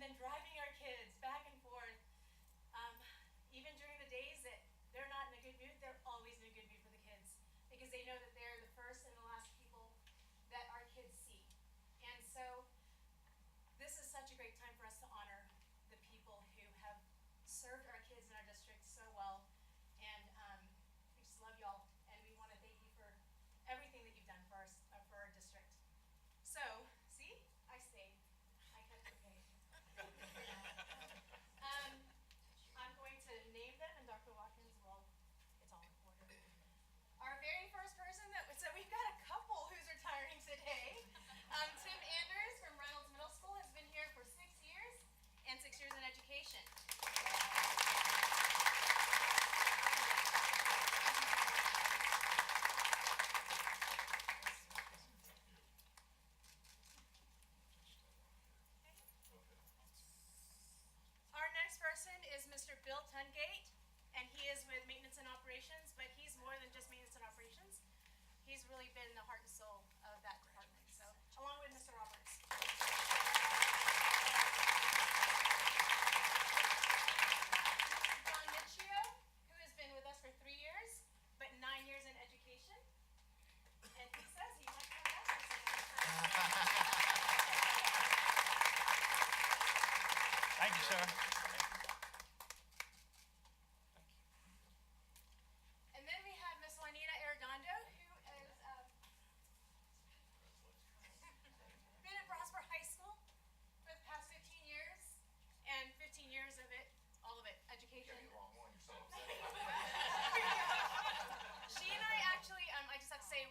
then driving our kids back and forth, even during the days that they're not in a good mood, they're always in a good mood for the kids because they know that they're the first and the last people that our kids see. And so this is such a great time for us to honor the people who have served our kids in our district so well. And we just love y'all, and we want to thank you for everything that you've done for our district. So, see, I stayed. I kept the pace. I'm going to name them, and Dr. Watkins will, it's all in order. Our very first person, so we've got a couple who's retiring today. Tim Anders from Reynolds Middle School has been here for 6 years, and 6 years in education. Our next person is Mr. Bill Tungate, and he is with Maintenance and Operations, but he's more than just Maintenance and Operations. He's really been the heart and soul of that department, so along with Mr. Roberts. John Michio, who has been with us for 3 years, but 9 years in education, and he says he might come back for some more. Thank you, sir. And then we have Miss Juanita Arredondo, who has been at Prosper High School for the past 15 years, and 15 years of it, all of it, education. You're the wrong one, you're so upset. She and I actually, I just have to say,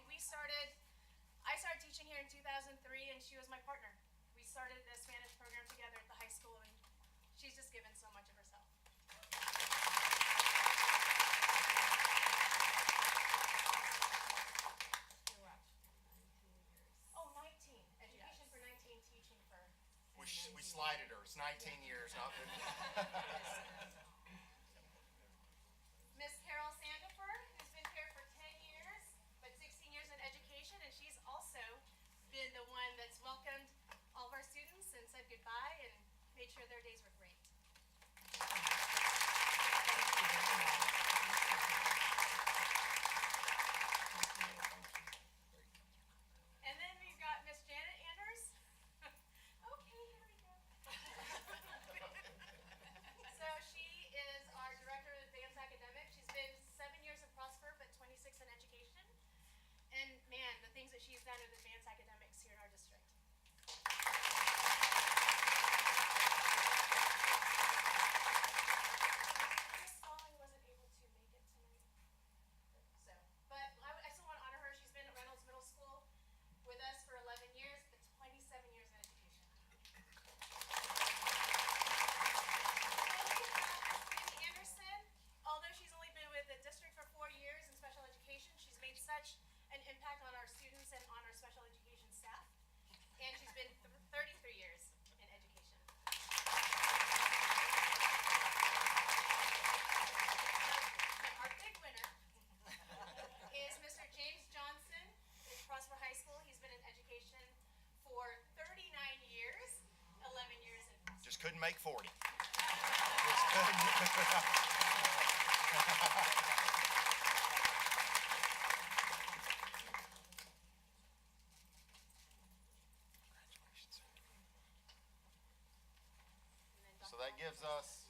I started teaching here in 2003, and she was my partner. We started the Spanish program together at the high school, and she's just given so much of herself. Oh, 19. Education for 19, teaching for... We slighted her. It's 19 years, not 50. Miss Carol Sandifer, who's been here for 10 years, but 16 years in education, and she's also been the one that's welcomed all of our students and said goodbye and made sure their days were great. And then we've got Miss Janet Anders. Okay, here we go. So she is our Director of Advanced Academics. She's been 7 years at Prosper, but 26 in education. And man, the things that she's done with advanced academics here in our district. Miss Stalling wasn't able to make it tonight. So, but I still want to honor her. She's been at Reynolds Middle School with us for 11 years, but 27 years in education. Cindy Anderson, although she's only been with the district for 4 years in special education, she's made such an impact on our students and on our special education staff. And she's been 33 years in education. Our big winner is Mr. James Johnson at Prosper High School. He's been in education for 39 years, 11 years in Prosper. Just couldn't make 40. So that gives us,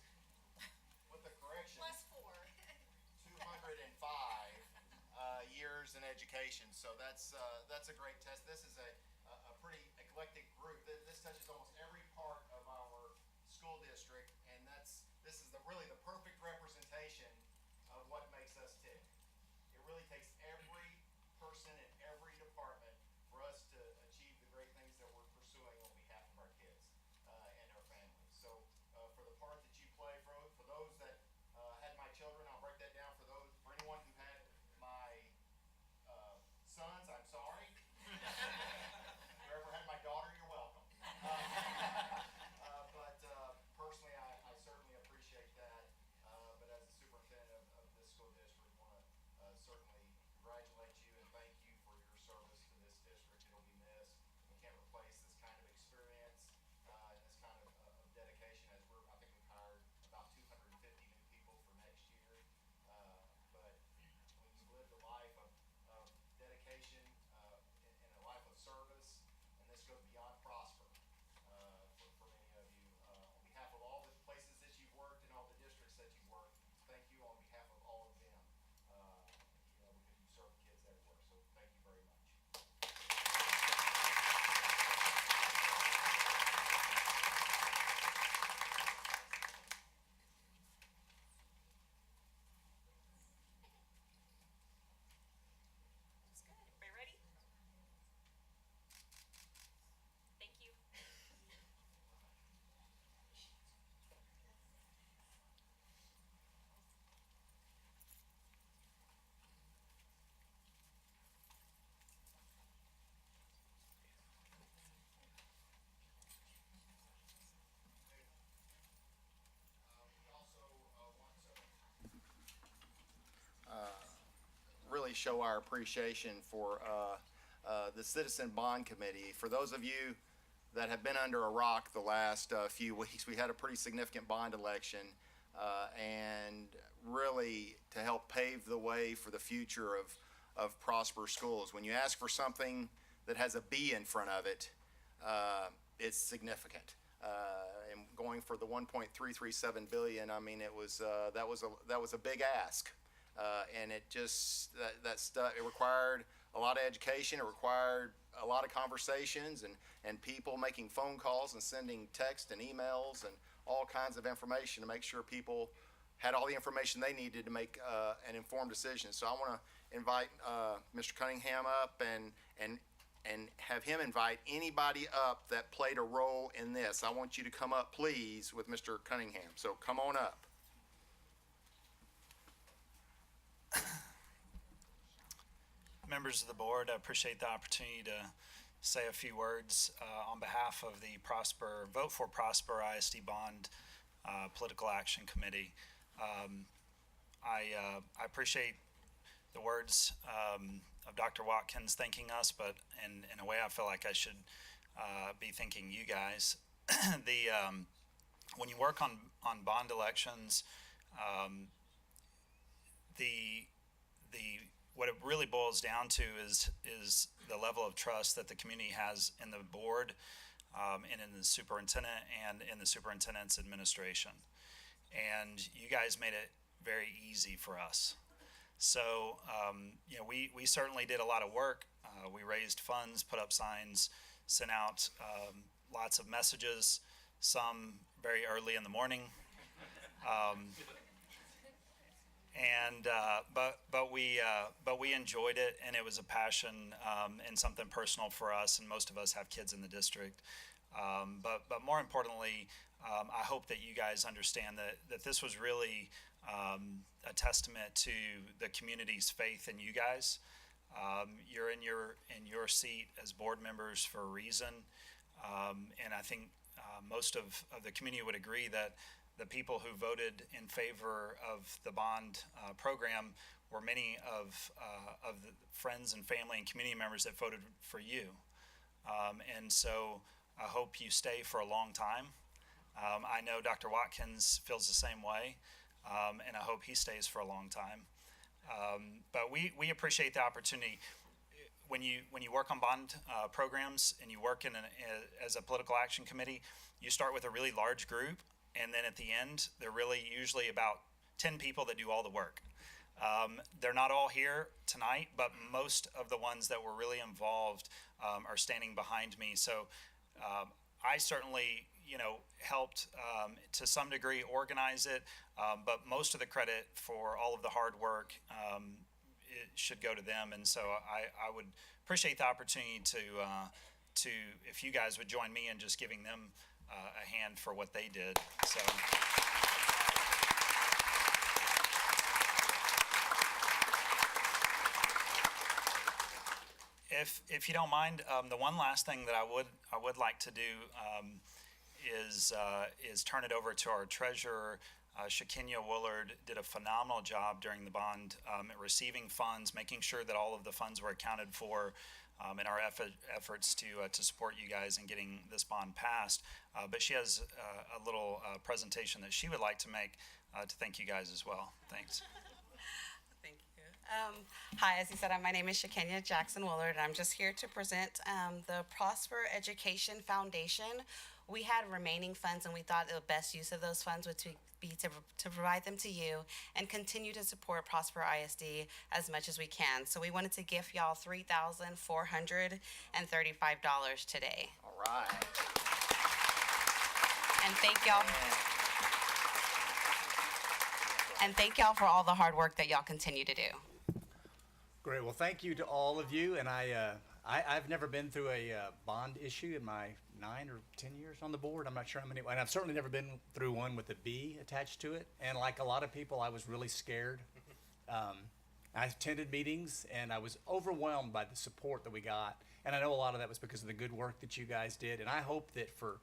with the correction, Plus 4. 205 years in education. So that's a great test. This is a pretty eclectic group. This touches almost every part of our school district, and this is really the perfect representation of what makes us tick. It really takes every person in every department for us to achieve the great things that we're pursuing on behalf of our kids and our families. So for the part that you play, for those that had my children, I'll break that down. For anyone who had my sons, I'm sorry. Whoever had my daughter, you're welcome. But personally, I certainly appreciate that. really show our appreciation for the Citizen Bond Committee. For those of you that have been under a rock the last few weeks, we had a pretty significant bond election, and really to help pave the way for the future of Prosper Schools. When you ask for something that has a B in front of it, it's significant. And going for the 1.337 billion, I mean, it was that was a big ask, and it just that stuff, it required a lot of education. It required a lot of conversations and people making phone calls and sending text and emails and all kinds of information to make sure people had all the information they needed to make an informed decision. So I want to invite Mr. Cunningham up and have him invite anybody up that played a role in this. I want you to come up, please, with Mr. Cunningham. So come on up. Members of the board, I appreciate the opportunity to say a few words on behalf of the Vote for Prosper ISD Bond Political Action Committee. I appreciate the words of Dr. Watkins thanking us, but in a way I feel like I should be thanking you guys. When you work on bond elections, what it really boils down to is the level of trust that the community has in the board, and in the superintendent and in the superintendent's administration. And you guys made it very easy for us. So, we certainly did a lot of work. We raised funds, put up signs, sent out lots of messages, some very early in the morning. But we enjoyed it, and it was a passion and something personal for us. And most of us have kids in the district. But more importantly, I hope that you guys understand that this was really a testament to the community's faith in you guys. You're in your seat as board members for a reason, and I think most of the community would agree that the people who voted in favor of the bond program were many of the friends and family and community members that voted for you. And so I hope you stay for a long time. I know Dr. Watkins feels the same way, and I hope he stays for a long time. But we appreciate the opportunity. When you work on bond programs and you work as a political action committee, you start with a really large group, and then at the end, there are really usually about 10 people that do all the work. They're not all here tonight, but most of the ones that were really involved are standing behind me. So I certainly, helped to some degree organize it, but most of the credit for all of the hard work it should go to them. And so I would appreciate the opportunity to if you guys would join me in just giving them a hand for what they did. So. If you don't mind, the one last thing that I would like to do is turn it over to our treasurer. Shakenya Woolard did a phenomenal job during the bond at receiving funds, making sure that all of the funds were accounted for in our efforts to support you guys in getting this bond passed. But she has a little presentation that she would like to make to thank you guys as well. Thanks. Thank you. Hi, as you said, my name is Shakenya Jackson Willard, and I'm just here to present the Prosper Education Foundation. We had remaining funds, and we thought the best use of those funds would be to provide them to you and continue to support Prosper ISD as much as we can. So we wanted to gift y'all $3,435 today. All right. And thank y'all for all the hard work that y'all continue to do. Great. Well, thank you to all of you. And I've never been through a bond issue in my 9 or 10 years on the board. I'm not sure how many. And I've certainly never been through one with a B attached to it. And like a lot of people, I was really scared. I attended meetings, and I was overwhelmed by the support that we got. And I know a lot of that was because of the good work that you guys did. And I hope that for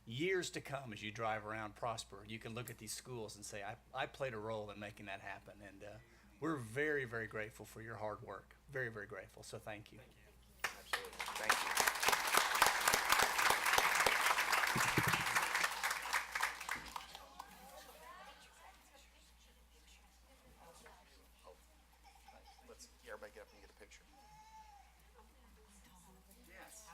years to come, as you drive around Prosper, you can look at these schools and say, I played a role in making that happen. And we're very, very grateful for your hard work. Very, very grateful. So thank you. Absolutely. Thank you. Let's everybody get up and get a picture. Yes.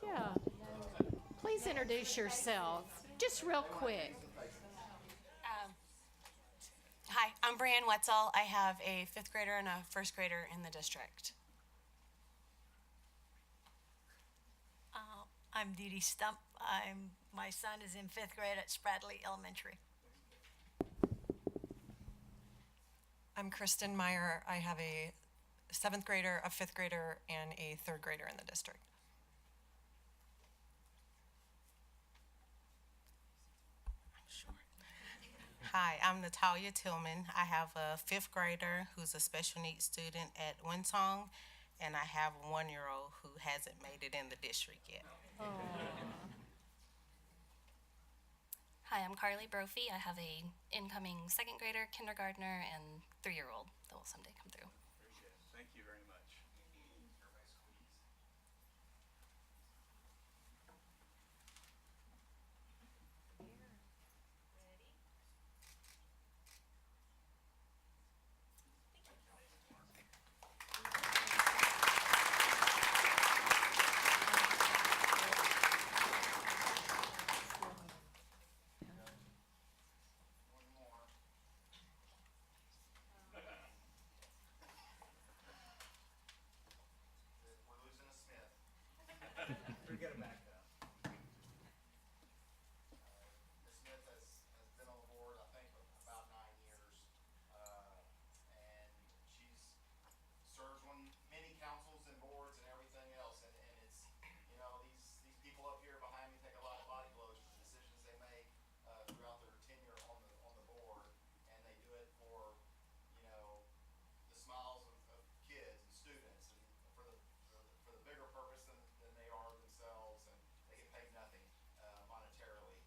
Yeah. Please introduce yourself, just real quick. Hi, I'm Brianne Wetzel. I have a 5th grader and a 1st grader in the district. I'm Dee Dee Stump. My son is in 5th grade at Spradley Elementary. I'm Kristen Meyer. I have a 7th grader, a 5th grader, and a 3rd grader in the district. Hi, I'm Natalia Tillman. I have a 5th grader who's a special needs student at Winsong, and I have a 1-year-old who hasn't made it in the district yet. Hi, I'm Carly Brophy. I have a incoming 2nd grader, kindergartner, and 3-year-old that will someday come through. Appreciate it. Thank you very much. One more. We're losing a Smith. We get it back though. Ms. Smith has been on the board, I think, about 9 years. And she's serves on many councils and boards and everything else. And it's, these people up here behind me take a lot of body blows for the decisions they make throughout their tenure on the board. And they do it for, the smiles of kids and students and for the bigger purpose than they are themselves. And they get paid nothing monetarily.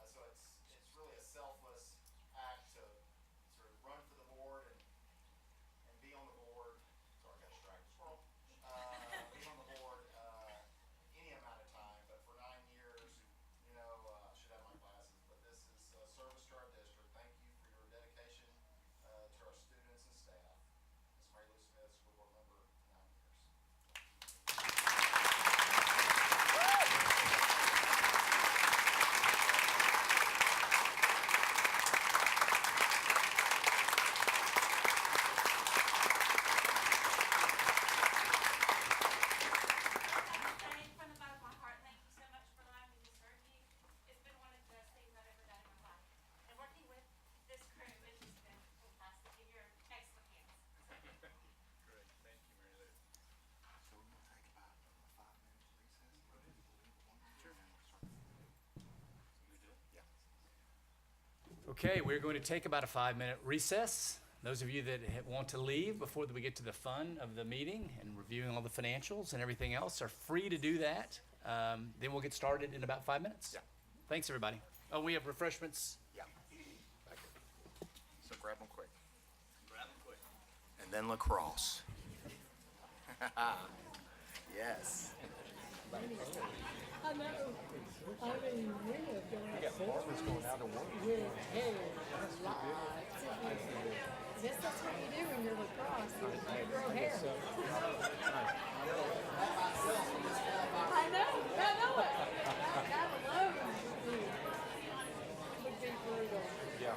So it's really a selfless act to sort of run for the board and be on the board. Sorry, I got distracted. Squirrel. Be on the board any amount of time, but for 9 years, I should have my glasses. But this is service to our district. Thank you for your dedication to our students and staff. Ms. Mary Lou Smith, school board member, 9 years. Saying from the bottom of my heart, thank you so much for allowing me to serve you. It's been one of the best things I've ever done in my life. And working with this crew has just been fantastic, and you're in excellent hands. Great. Thank you, Mary Lou. So we're going to take about a 5-minute recess. Yeah. Okay, we're going to take about a 5-minute recess. Those of you that want to leave before we get to the fun of the meeting and reviewing all the financials and everything else are free to do that. Then we'll get started in about 5 minutes. Yeah. Thanks, everybody. Oh, we have refreshments. Yeah. Back here. So grab them quick. Grab them quick. And then lacrosse. Yes. I know. I mean, we have going out with hair, lights. I guess that's what you do when you're lacrosse. You grow hair. I know it. That alone would be brutal. Yeah.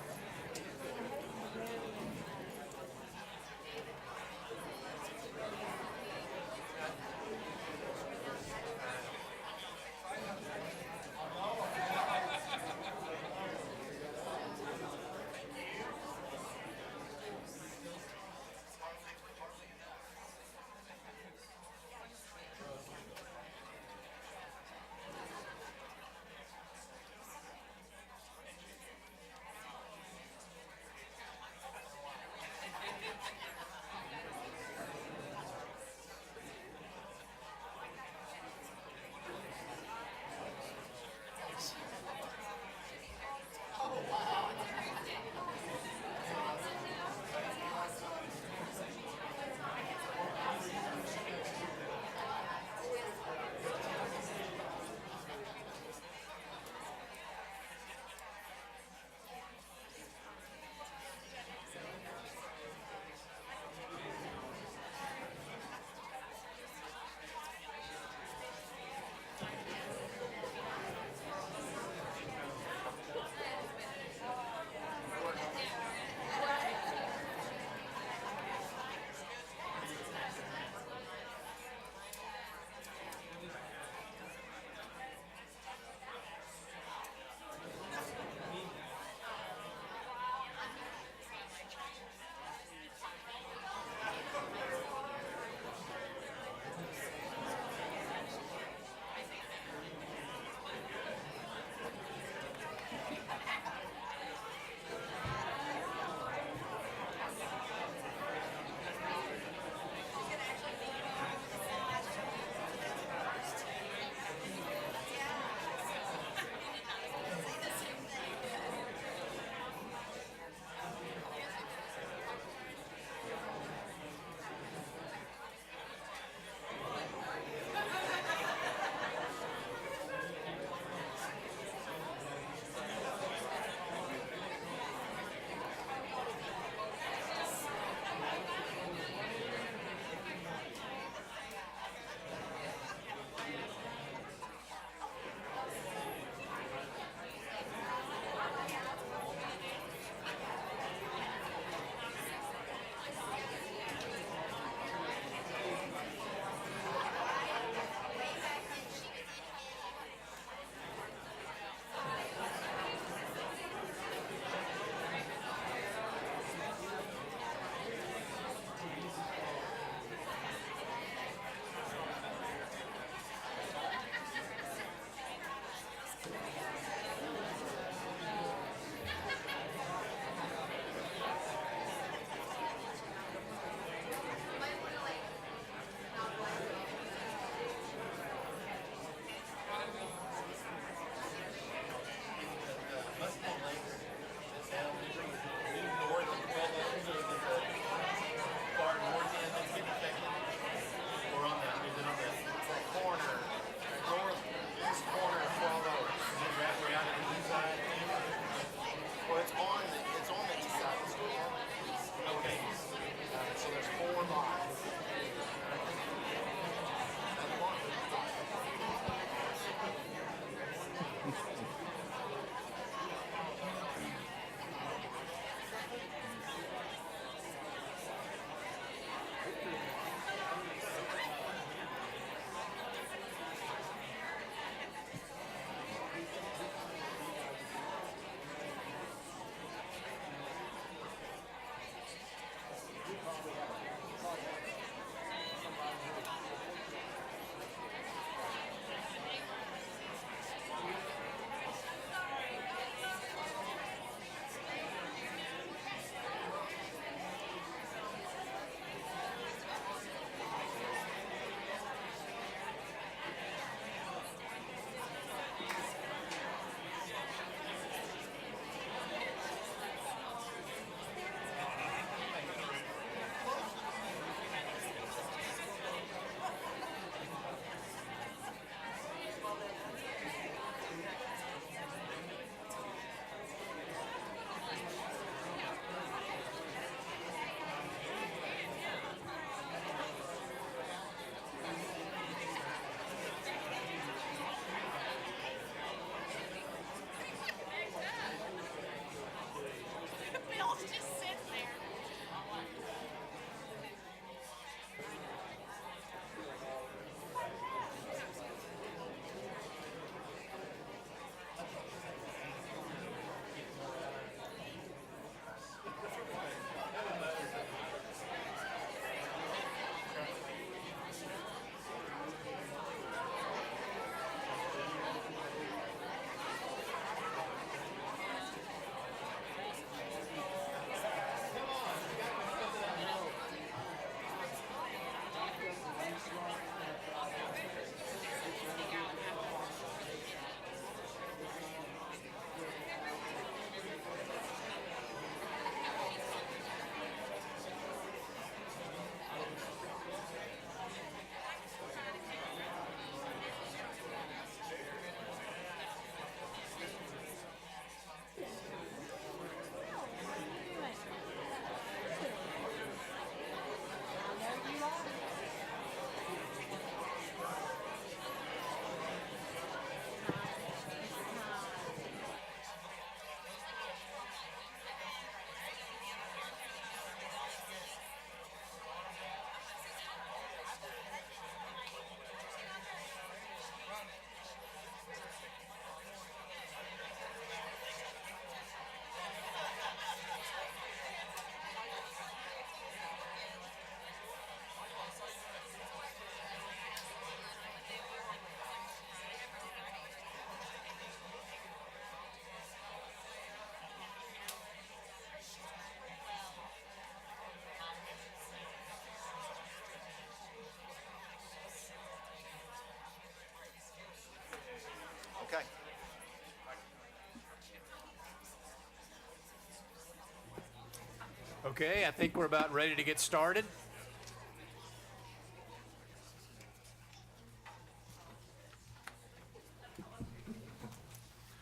Okay, I think we're about ready to get started.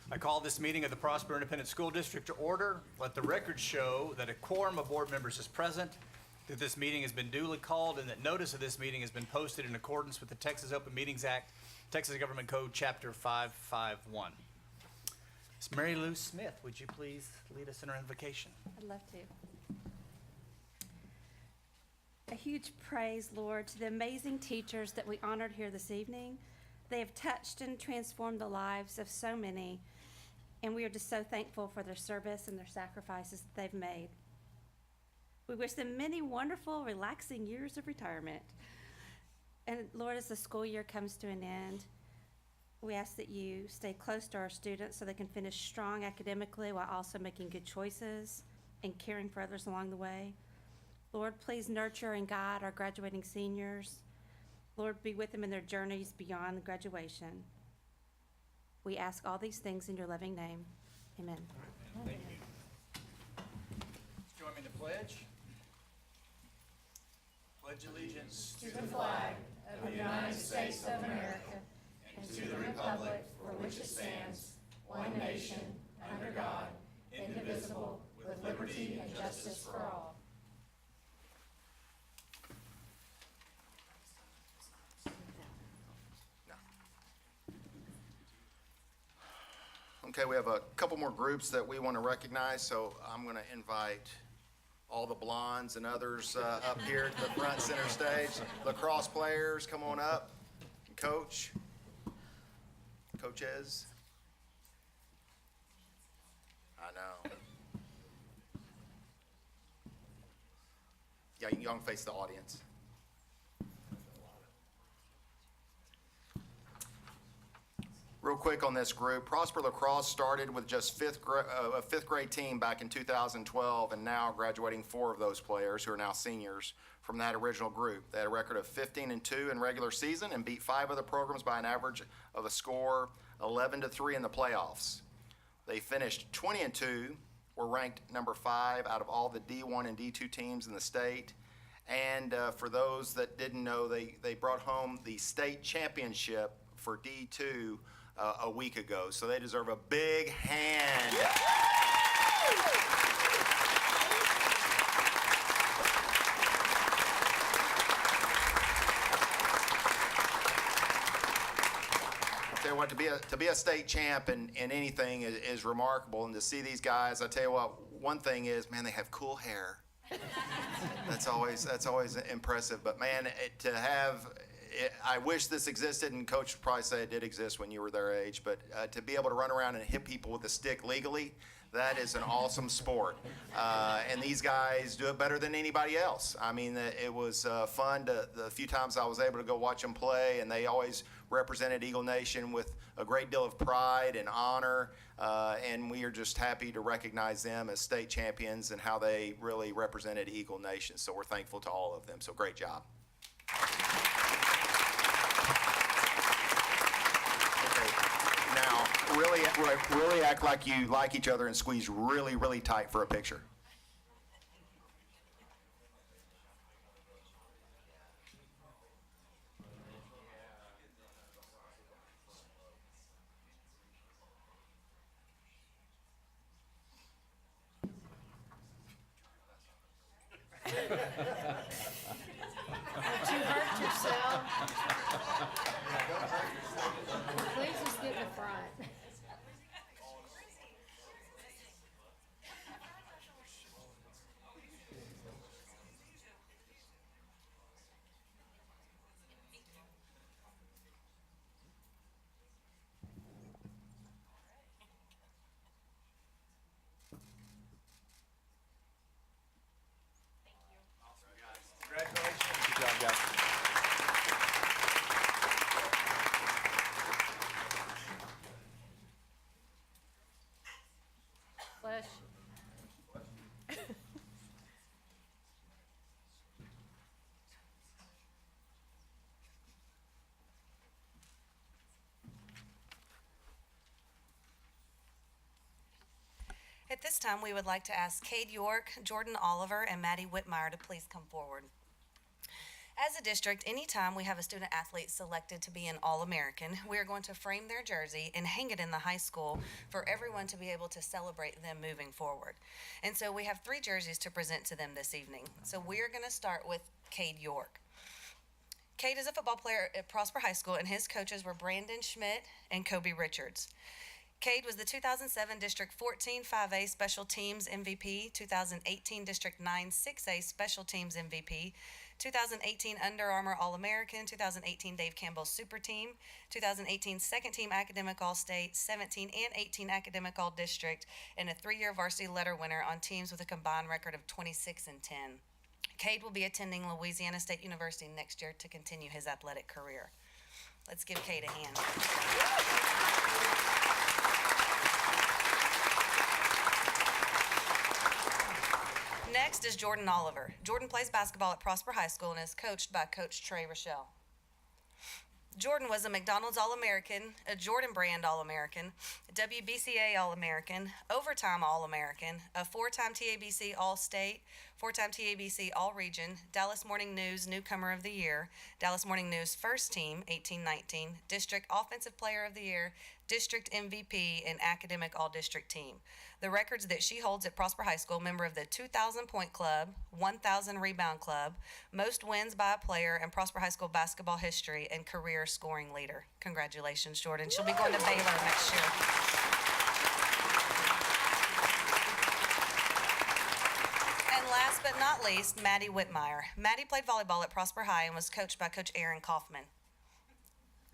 I call this meeting of the Prosper Independent School District to order. Let the record show that a quorum of board members is present, that this meeting has been duly called, and that notice of this meeting has been posted in accordance with the Texas Open Meetings Act, Texas Government Code, Chapter 551. Ms. Mary Lou Smith, would you please lead us in our invocation? I'd love to. A huge praise, Lord, to the amazing teachers that we honored here this evening. They have touched and transformed the lives of so many, and we are just so thankful for their service and their sacrifices that they've made. We wish them many wonderful, relaxing years of retirement. And Lord, as the school year comes to an end, we ask that you stay close to our students so they can finish strong academically while also making good choices and caring for others along the way. Lord, please nurture and guide our graduating seniors. Lord, be with them in their journeys beyond graduation. We ask all these things in your loving name. Amen. Thank you. Join me in the pledge. Pledge allegiance to the flag Of the United States of America and to the republic for which it stands, one nation, under God, indivisible, with liberty and justice for all. Okay, we have a couple more groups that we want to recognize, so I'm going to invite all the blondes and others up here to the front center stage. Lacrosse players, come on up. Coach, coaches. I know. Yeah, you can face the audience. Real quick on this group, Prosper Lacrosse started with just a fifth grade team back in 2012, and now graduating 4 of those players who are now seniors from that original group. They had a record of 15-2 in regular season and beat 5 other programs by an average of a score 11-3 in the playoffs. They finished 20-2, were ranked number 5 out of all the D1 and D2 teams in the state. And for those that didn't know, they brought home the state championship for D2 a week ago, so they deserve a big hand. I tell you what, to be a state champ in anything is remarkable, and to see these guys, I tell you what, one thing is, man, they have cool hair. That's always impressive. But man, I wish this existed, and Coach would probably say it did exist when you were their age, but to be able to run around and hit people with a stick legally, that is an awesome sport. And these guys do it better than anybody else. I mean, it was fun the few times I was able to go watch them play, and they always represented Eagle Nation with a great deal of pride and honor. And we are just happy to recognize them as state champions and how they really represented Eagle Nation. So we're thankful to all of them. So great job. Now, really act like you like each other and squeeze really, really tight for a picture. Don't you hurt yourself. Please just get in the front. Congratulations. Good job, guys. Flesh. At this time, we would like to ask Cade York, Jordan Oliver, and Maddie Whitmire to please come forward. As a district, anytime we have a student athlete selected to be an All-American, we are going to frame their jersey and hang it in the high school for everyone to be able to celebrate them moving forward. And so we have 3 jerseys to present to them this evening. So we are going to start with Cade York. Cade is a football player at Prosper High School, and his coaches were Brandon Schmidt and Kobe Richards. Cade was the 2007 District 14 5A Special Teams MVP, 2018 District 9 6A Special Teams MVP, 2018 Under Armour All-American, 2018 Dave Campbell Super Team, 2018 Second Team Academic All-State, 17 and 18 Academic All-District, and a 3-year varsity letter winner on teams with a combined record of 26 and 10. Cade will be attending Louisiana State University next year to continue his athletic career. Let's give Cade a hand. Next is Jordan Oliver. Jordan plays basketball at Prosper High School and is coached by Coach Trey Rochelle. Jordan was a McDonald's All-American, a Jordan Brand All-American, a WBCA All-American, Overtime All-American, a 4-time TABC All-State, 4-time TABC All-Region, Dallas Morning News Newcomer of the Year, Dallas Morning News First Team, 1819, District Offensive Player of the Year, District MVP, and Academic All-District Team. The records that she holds at Prosper High School: member of the 2,000 Point Club, 1,000 Rebound Club, most wins by a player in Prosper High School basketball history, and career scoring leader. Congratulations, Jordan. She'll be going to Baylor next year. And last but not least, Maddie Whitmire. Maddie played volleyball at Prosper High and was coached by Coach Aaron Kaufman.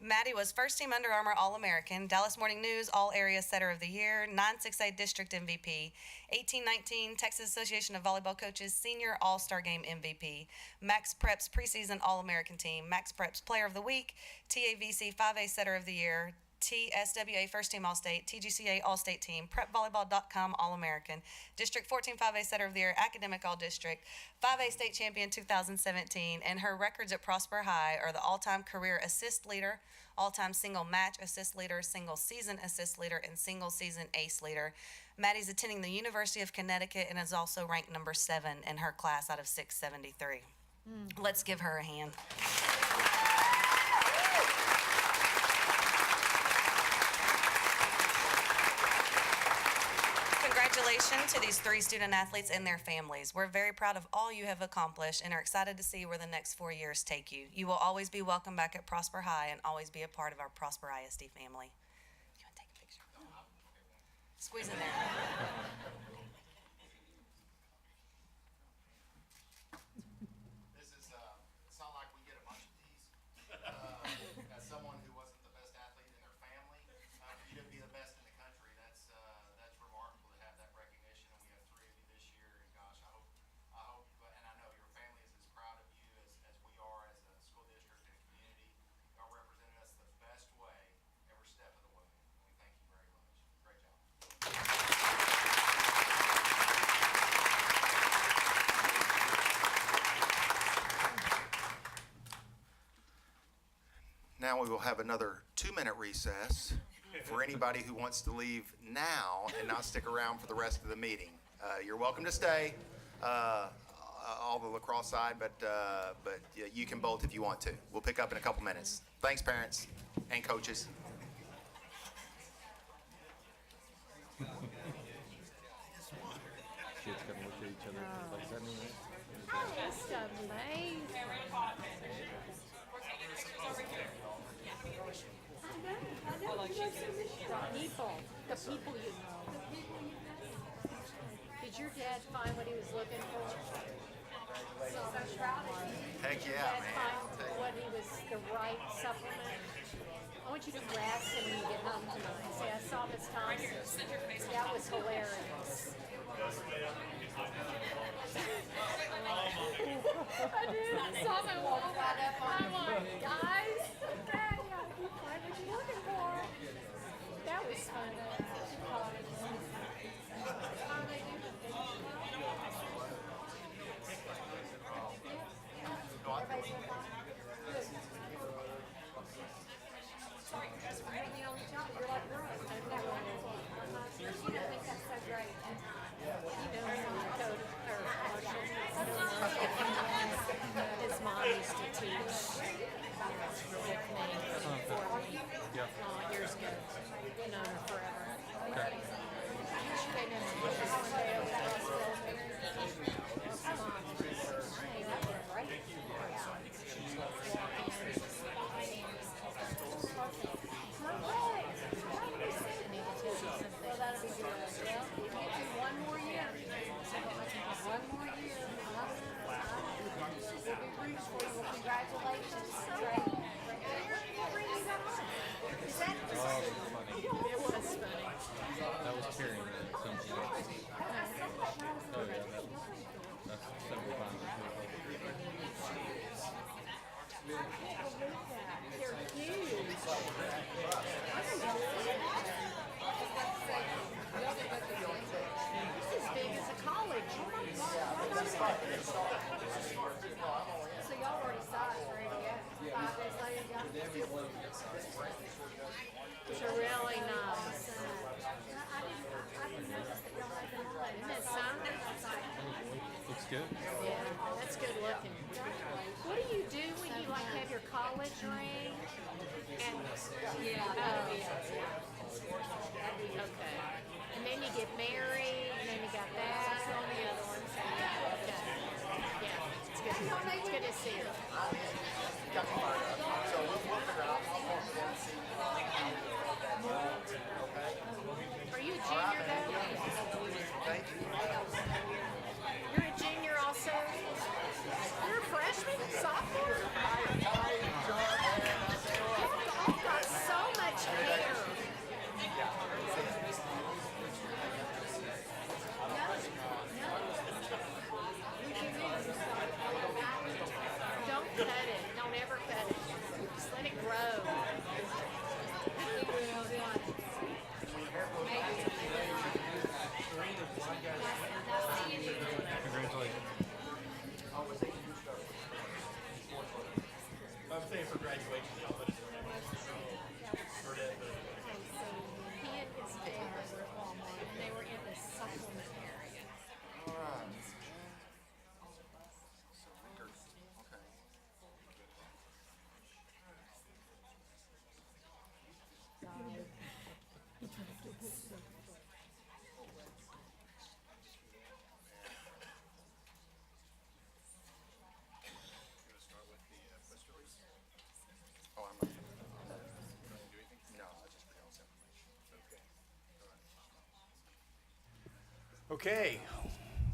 Maddie was First Team Under Armour All-American, Dallas Morning News All-Area Setter of the Year, 9-6A District MVP, 1819 Texas Association of Volleyball Coaches Senior All-Star Game MVP, Max Preps Preseason All-American Team, Max Preps Player of the Week, TAVC 5A Setter of the Year, TSWA First Team All-State, TGCA All-State Team, PrepVolleyball.com All-American, District 14 5A Setter of the Year, Academic All-District, 5A State Champion 2017, and her records at Prosper High are the all-time career assist leader, all-time single match assist leader, single season assist leader, and single season ace leader. Maddie's attending the University of Connecticut and is also ranked number 7 in her class out of 673. Let's give her a hand. Congratulations to these 3 student athletes and their families. We're very proud of all you have accomplished and are excited to see where the next 4 years take you. You will always be welcome back at Prosper High and always be a part of our Prosper ISD family. You want to take a picture? Squeeze in there. This is, it's not like we get a bunch of these. As someone who wasn't the best athlete in their family, for you to be the best in the country, that's remarkable to have that recognition. And we have 3 of you this year. And gosh, I hope, and I know your family is as proud of you as we are as a school district and a community. Y'all represented us the best way every step of the way. And we thank you very much. Great job. Now we will have another 2-minute recess for anybody who wants to leave now and not stick around for the rest of the meeting. You're welcome to stay, all the lacrosse side, but you can bolt if you want to. We'll pick up in a couple minutes. Thanks, parents and coaches. Kids gotta look at each other like that. That's amazing. The people you know. Did your dad find what he was looking for? Heck Did your yeah, dad man. find what he was, the right supplement? I want you to grasp him when you get home tonight. Say, I saw Miss Thompson. That was hilarious. I did. I saw my wall right up on I'm like, guys, okay, you gotta keep find what you're looking for. That was fun. How are they doing? Everybody's doing fine? Good. Sorry, you know, you're like, girl, I don't think that's so great. So y'all already saw it for 88. 5 days later, y'all. So really nice. I didn't notice that y'all had them on. Isn't that something? Looks good. Yeah, that's good looking. What do you do when you like have your college ring? And okay. And then you get married, and then you got that. On the other one. Okay. Yeah, it's good. It's good to see you. Got me fired up. So we'll figure out. I'll walk down and see. Okay. Are you a junior though? Thank you. You're a junior also? You're a freshman? Sophomore? Y'all all got so much hair. Don't cut it. Don't ever cut it. Just let it grow. Congratulations. I'm saying for graduation, y'all put it He and his dad were at Walmart, and they were in the supplement area. All right. Okay. Oh, I'm not. Do anything? No, I just bring all this information. Okay,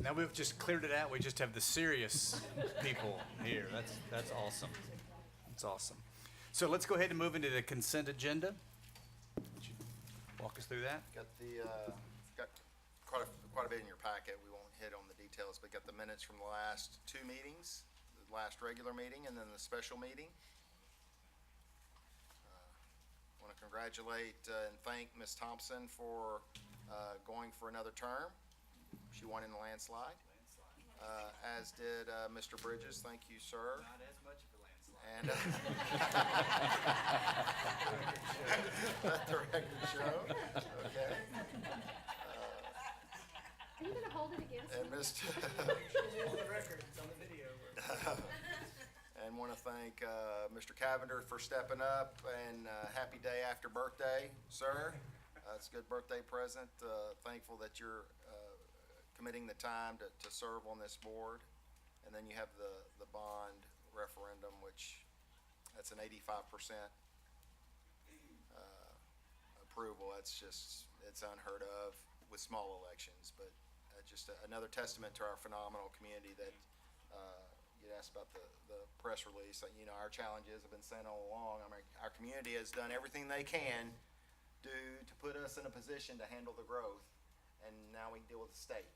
now we've just cleared it out. We just have the serious people here. That's awesome. That's awesome. So let's go ahead and move into the consent agenda. Would you walk us through that? Got quite a bit in your packet. We won't hit on the details, but got the minutes from the last two meetings, the last regular meeting and then the special meeting. Want to congratulate and thank Ms. Thompson for going for another term. She won in the landslide. As did Mr. Bridges. Thank you, sir. Not as much of a landslide. And let the record show. Okay. Are you gonna hold it against And me? Mr. On the record, it's on the video. And want to thank Mr. Cavender for stepping up, and happy day after birthday, sir. It's a good birthday present. Thankful that you're committing the time to serve on this board. And then you have the bond referendum, which that's an 85% approval. It's unheard of with small elections, but just another testament to our phenomenal community that you asked about the press release. You know, our challenges have been saying all along. I mean, our community has done everything they can do to put us in a position to handle the growth, and now we deal with the state.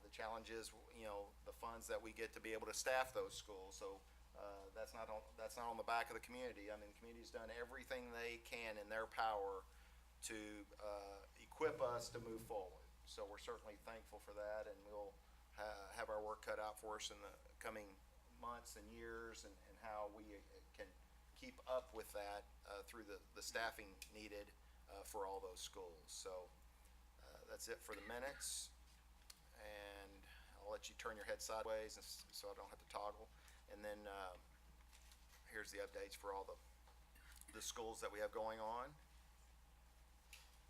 The challenge is, you know, the funds that we get to be able to staff those schools. So that's not on the back of the community. I mean, the community's done everything they can in their power to equip us to move forward. So we're certainly thankful for that, and we'll have our work cut out for us in the coming months and years, and how we can keep up with that through the staffing needed for all those schools. So that's it for the minutes, and I'll let you turn your head sideways so I don't have to toggle. And then here's the updates for all the schools that we have going on.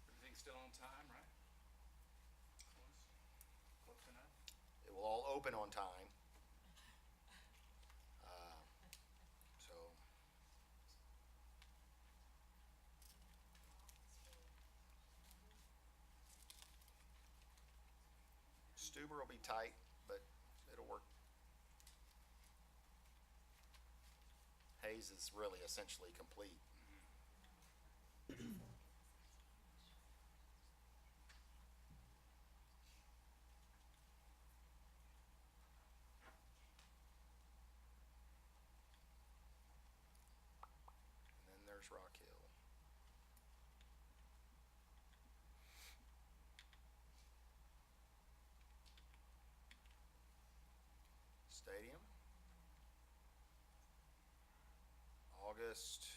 Everything's still on time, right? Close enough? It will all open on time. So Stuber will be tight, but it'll work. Hayes is really essentially complete. And then there's Rock Hill. August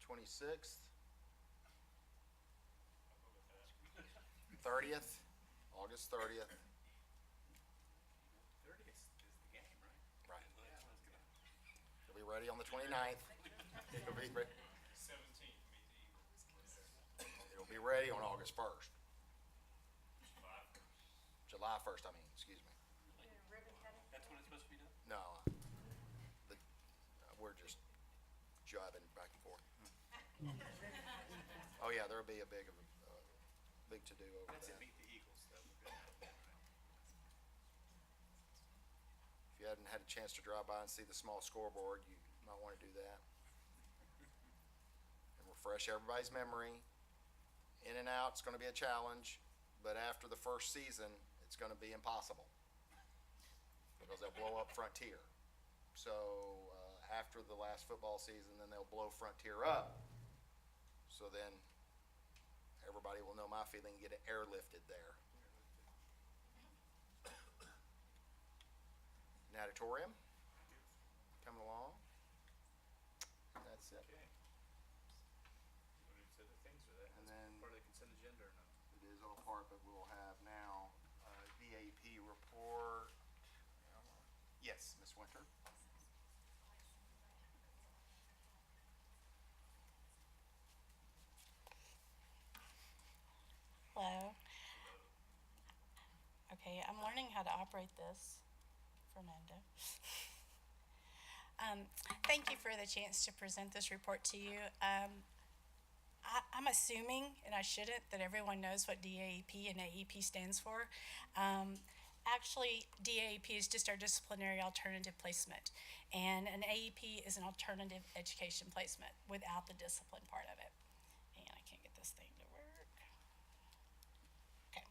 26th, 30th, August 30th. 30th is the game, right? Right. You'll be ready on the 29th. You'll be ready. 17th, meet the Eagles. It'll be ready on August 1st. July 1st, I mean, excuse me. That's when it's supposed to be done? No, we're just jiving back and forth. Oh yeah, there'll be a big to-do over That's it, that. meet the Eagles, though. If you hadn't had a chance to drive by and see the small scoreboard, you might want to do that. And refresh everybody's memory. In and out, it's going to be a challenge, but after the first season, it's going to be impossible because they'll blow up Frontier. So after the last football season, then they'll blow Frontier up. So then everybody will know my feeling, get it airlifted there. Natatorium, coming along. That's it. Okay. You want to say the things or that? And That's then- part of the consent agenda or no? It is all part, but we'll have now DAP report. Yes, Ms. Winter. Hello. Okay, I'm learning how to operate this. Fernando. Thank you for the chance to present this report to you. I'm assuming, and I shouldn't, that everyone knows what DAEP and AEP stands for. Actually, DAEP is just our disciplinary alternative placement, and an AEP is an alternative education placement without the discipline part of it. And I can't get this thing to work. Okay.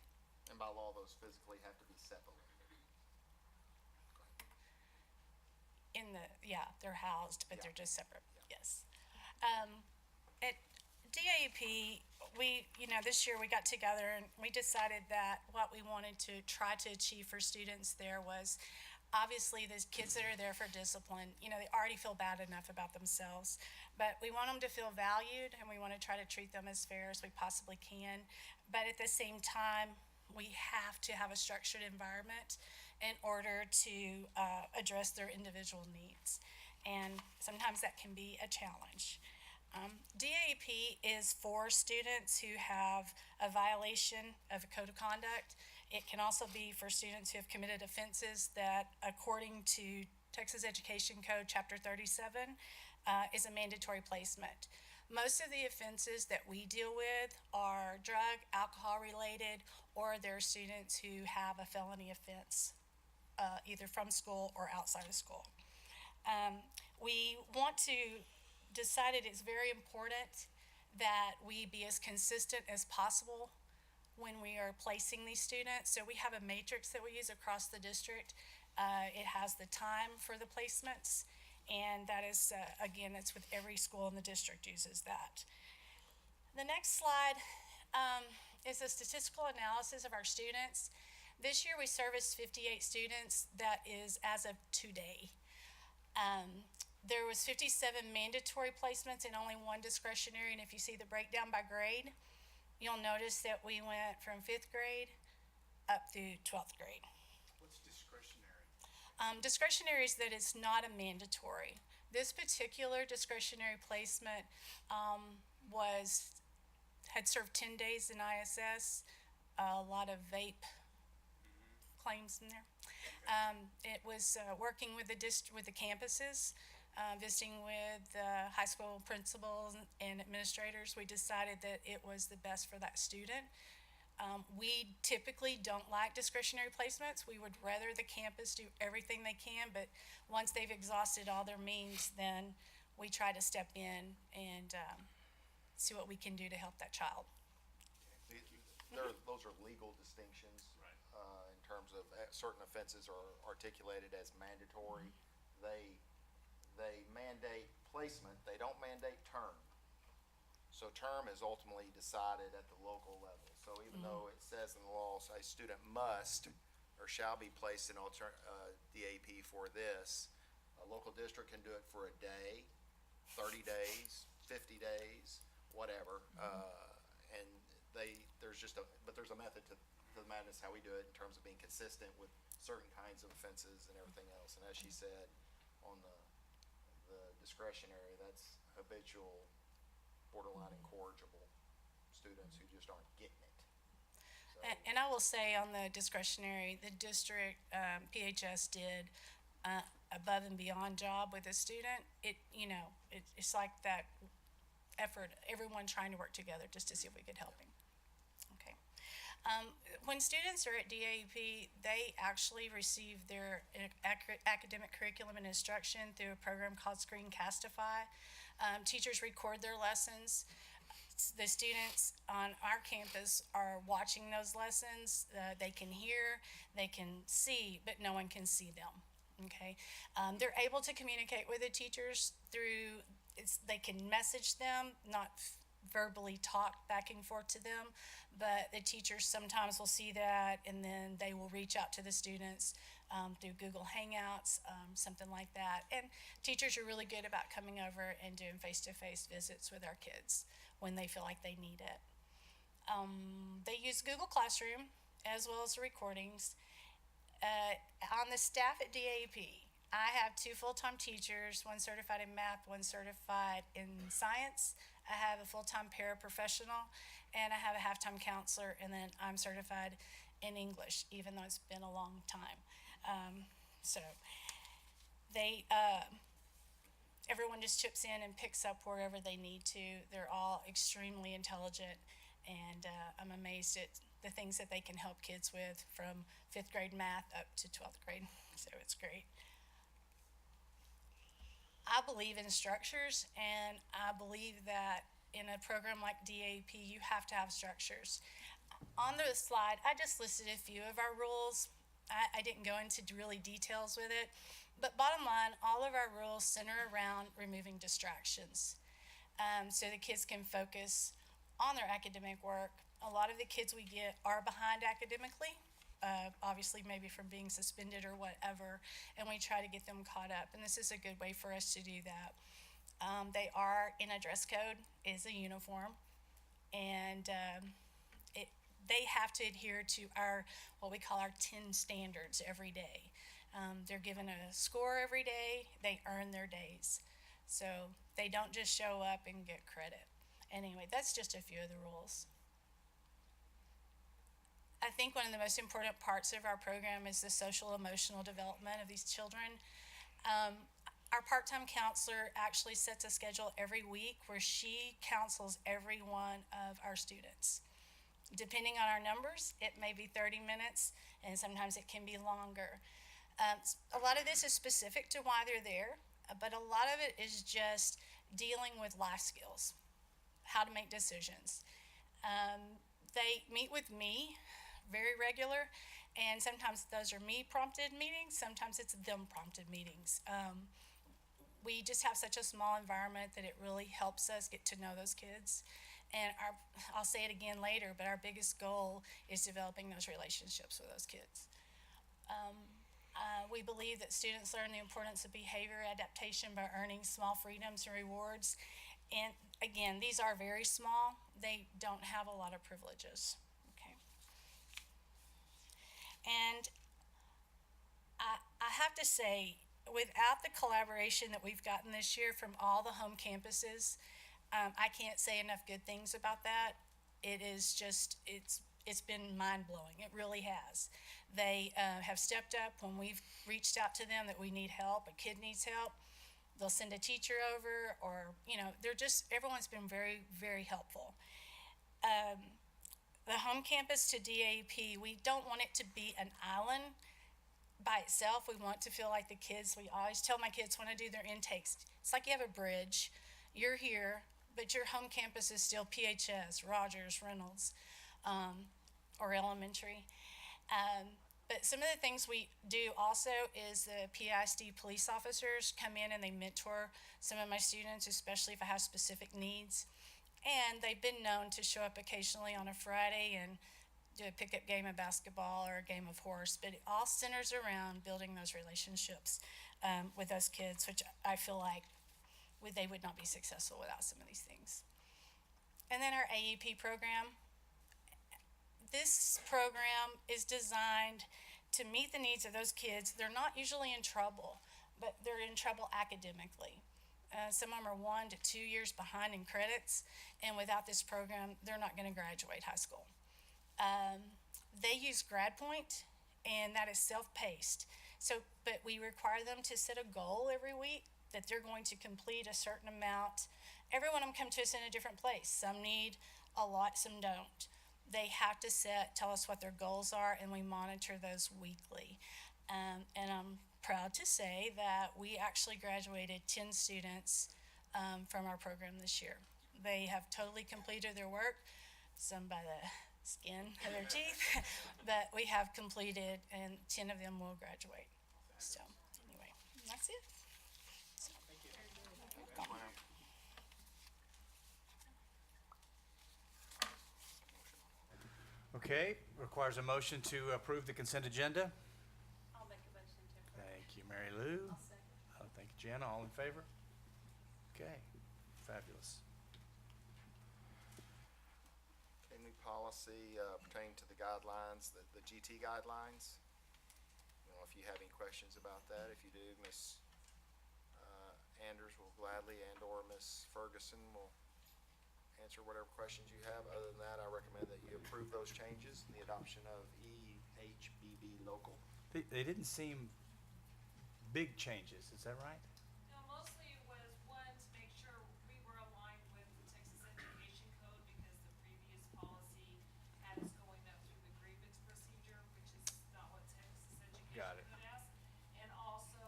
And by law, those physically have to be separated. They're housed, but Yeah. they're just separate, Yeah. yes. At DAEP, this year we got together and we decided that what we wanted to try to achieve for students there was, obviously, the kids that are there for discipline, they already feel bad enough about themselves, but we want them to feel valued and we want to try to treat them as fair as we possibly can. But at the same time, we have to have a structured environment in order to address their individual needs. And sometimes that can be a challenge. DAP is for students who have a violation of a code of conduct. It can also be for students who have committed offenses that, according to Texas Education Code, Chapter 37, is a mandatory placement. Most of the offenses that we deal with are drug, alcohol related, or they're students who have a felony offense, either from school or outside of school. We want to decided it's very important that we be as consistent as possible when we are placing these students. So we have a matrix that we use across the district. It has the time for the placements, and that is, again, that's with every school in the district uses that. The next slide is a statistical analysis of our students. This year we serviced 58 students. That is as of today. There was 57 mandatory placements and only one discretionary, and if you see the breakdown by grade, you'll notice that we went from 5th grade up through 12th grade. What's discretionary? Discretionary is that it's not a mandatory. This particular discretionary placement had served 10 days in ISS, a lot of vape claims in there. It was working with the campuses, visiting with high school principals and administrators. We decided that it was the best for that student. We typically don't like discretionary placements. We would rather the campus do everything they can, but once they've exhausted all their means, then we try to step in and see what we can do to help that child. Those are legal distinctions. Right. In terms of certain offenses are articulated as mandatory. They mandate placement, they don't mandate term. So term is ultimately decided at the local level. So even though it says in the law, a student must or shall be placed in DAP for this, a local district can do it for a day, 30 days, 50 days, whatever. And there's a method to the madness how we do it in terms of being consistent with certain kinds of offenses and everything else. And as she said, on the discretionary, that's habitual, borderline incorrigible students who just aren't getting it. So, And I will say on the discretionary, the district, PHS did above and beyond job with a student. It's like that effort, everyone trying to work together just to see if we could help him. Okay. When students are at DAEP, they actually receive their academic curriculum and instruction through a program called Screencastify. Teachers record their lessons. The students on our campus are watching those lessons. They can hear, they can see, but no one can see them. Okay, they're able to communicate with the teachers through. They can message them, not verbally talk back and forth to them, but the teachers sometimes will see that, and then they will reach out to the students through Google Hangouts, something like that. And teachers are really good about coming over and doing face-to-face visits with our kids when they feel like they need it. They use Google Classroom as well as the recordings. On the staff at DAEP, I have 2 full-time teachers, one certified in math, one certified in science. I have a full-time paraprofessional, and I have a half-time counselor, and then I'm certified in English, even though it's been a long time. So everyone just chips in and picks up wherever they need to. They're all extremely intelligent, and I'm amazed at the things that they can help kids with from 5th grade math up to 12th grade, so it's great. I believe in structures, and I believe that in a program like DAP, you have to have structures. On the slide, I just listed a few of our rules. I didn't go into really details with it, but bottom line, all of our rules center around removing distractions, so the kids can focus on their academic work. A lot of the kids we get are behind academically, obviously maybe from being suspended or whatever, and we try to get them caught up, and this is a good way for us to do that. They are in a dress code, is a uniform, and they have to adhere to what we call our 10 standards every day. They're given a score every day. They earn their days, so they don't just show up and get credit. Anyway, that's just a few of the rules. I think one of the most important parts of our program is the social emotional development of these children. Our part-time counselor actually sets a schedule every week where she counsels every one of our students. Depending on our numbers, it may be 30 minutes, and sometimes it can be longer. A lot of this is specific to why they're there, but a lot of it is just dealing with life skills, how to make decisions. They meet with me very regular, and sometimes those are me prompted meetings, sometimes it's them prompted meetings. We just have such a small environment that it really helps us get to know those kids. And I'll say it again later, but our biggest goal is developing those relationships with those kids. We believe that students learn the importance of behavior adaptation by earning small freedoms and rewards. And again, these are very small. They don't have a lot of privileges. And I have to say, without the collaboration that we've gotten this year from all the home campuses, I can't say enough good things about that. It is just, it's been mind-blowing. It really has. They have stepped up when we've reached out to them that we need help, a kid needs help. They'll send a teacher over, or, everyone's been very, very helpful. The home campus to DAP, we don't want it to be an island by itself. We want to feel like the kids, we always tell my kids when I do their intakes, it's like you have a bridge. You're here, but your home campus is still PHS, Rogers, Reynolds, or elementary. But some of the things we do also is the ISD police officers come in and they mentor some of my students, especially if I have specific needs. And they've been known to show up occasionally on a Friday and do a pickup game of basketball or a game of horse, but it all centers around building those relationships with those kids, which I feel like they would not be successful without some of these things. And then our AEP program. This program is designed to meet the needs of those kids. They're not usually in trouble, but they're in trouble academically. Some of them are 1 to 2 years behind in credits, and without this program, they're not going to graduate high school. They use GradPoint, and that is self-paced. So, but we require them to set a goal every week that they're going to complete a certain amount. Every one of them come to us in a different place. Some need a lot, some don't. They have to tell us what their goals are, and we monitor those weekly. And I'm proud to say that we actually graduated 10 students from our program this year. They have totally completed their work, some by the skin of their teeth, but we have completed, and 10 of them will graduate. So, anyway, that's it. So, Okay, requires a motion to approve the consent agenda. I'll make a motion to approve. Thank you, Mary Lou. I'll second. Thank you, Jana. All in favor? Okay, fabulous. A new policy pertaining to the guidelines, the GT guidelines. I don't know if you have any questions about that. If you do, Ms. Anders will gladly, and/or Ms. Ferguson will answer whatever questions you have. Other than that, I recommend that you approve those changes and the adoption of EHBB local. They didn't seem big changes, is that right? No, mostly it was one, to make sure we were aligned with the Texas Education Code, because the previous policy had us going up through the grievance procedure, which is not what Texas Education Got it. Code asks. And also,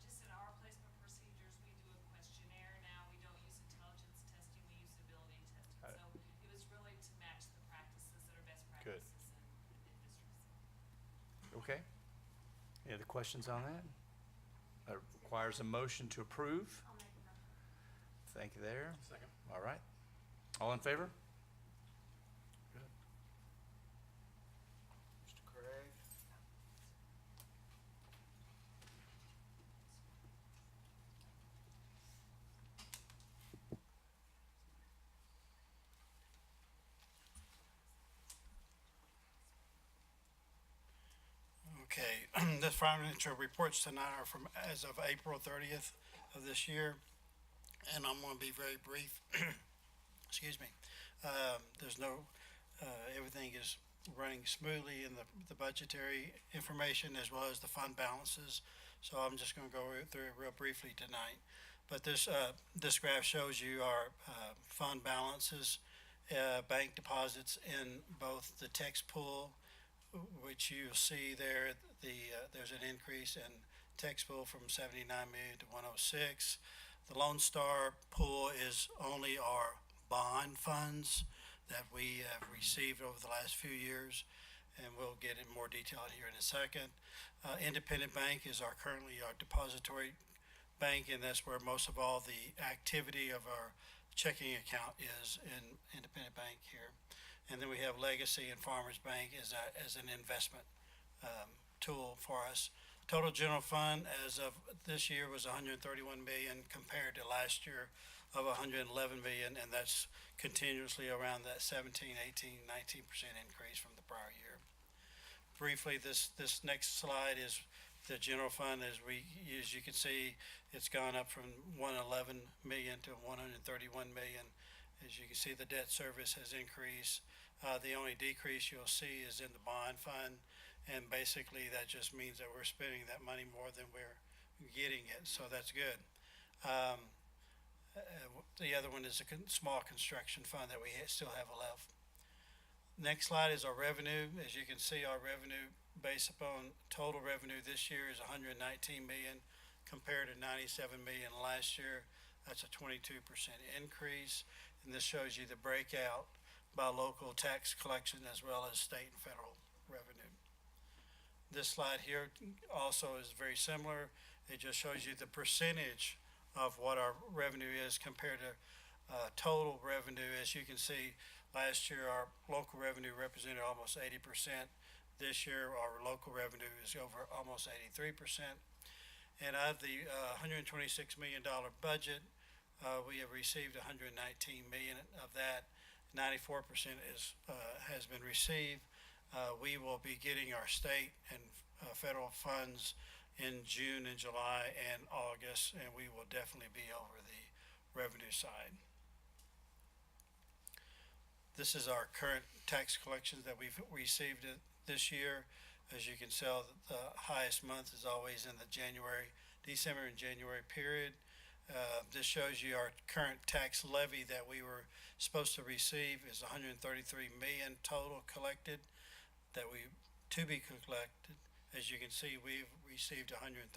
just in our placement procedures, we do a questionnaire now. We don't use intelligence testing, we use ability testing. Got it. So it was really to match the practices that are best Good. practices in districts. Okay. Any other questions on that? Requires a motion to approve. I'll make a motion. Thank you there. Second. All right. All in favor? Good. Mr. Craig? Okay, the financial reports tonight are from as of April 30th of this year, and I'm going to be very brief. Excuse me. There's no, everything is running smoothly in the budgetary information as well as the fund balances. So I'm just going to go through it real briefly tonight. But this graph shows you our fund balances, bank deposits in both the text pool, which you'll see there, there's an increase in text pool from 79 million to 106. The Lone Star pool is only our bond funds that we have received over the last few years, and we'll get in more detail here in a second. Independent Bank is currently our depository bank, and that's where most of all the activity of our checking account is in Independent Bank here. And then we have Legacy and Farmers Bank as an investment tool for us. Total general fund as of this year was 131 million compared to last year of 111 million, and that's continuously around that 17, 18, 19% increase from the prior year. Briefly, this next slide is the general fund. As you can see, it's gone up from 111 million to 131 million. As you can see, the debt service has increased. The only decrease you'll see is in the bond fund, and basically that just means that we're spending that money more than we're getting it, so that's good. The other one is a small construction fund that we still have left. Next slide is our revenue. As you can see, our revenue based upon total revenue this year is 119 million compared to 97 million last year. That's a 22% increase, and this shows you the breakout by local tax collection as well as state and federal revenue. This slide here also is very similar. It just shows you the percentage of what our revenue is compared to total revenue. As you can see, last year our local revenue represented almost 80%. This year our local revenue is over almost 83%. And out of the $126 million budget, We have received 119 million of that. 94% has been received. We will be getting our state and federal funds in June and July and August, and we will definitely be over the revenue side. This is our current tax collections that we've received this year. As you can tell, the highest month is always in the December and January period. This shows you our current tax levy that we were supposed to receive is 133 million total collected to be collected. As you can see, we've received 136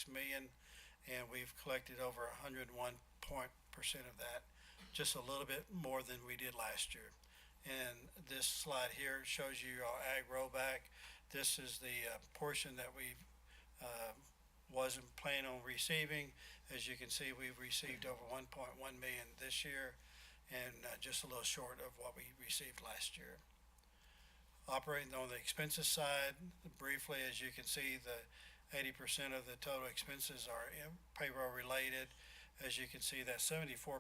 million, and we've collected over 101% of that, just a little bit more than we did last year. And this slide here shows you our ag rollback. This is the portion that we wasn't planning on receiving. As you can see, we've received over 1.1 million this year, and just a little short of what we received last year. Operating on the expenses side, briefly, as you can see, the 80% of the total expenses are payroll related. As you can see, that 74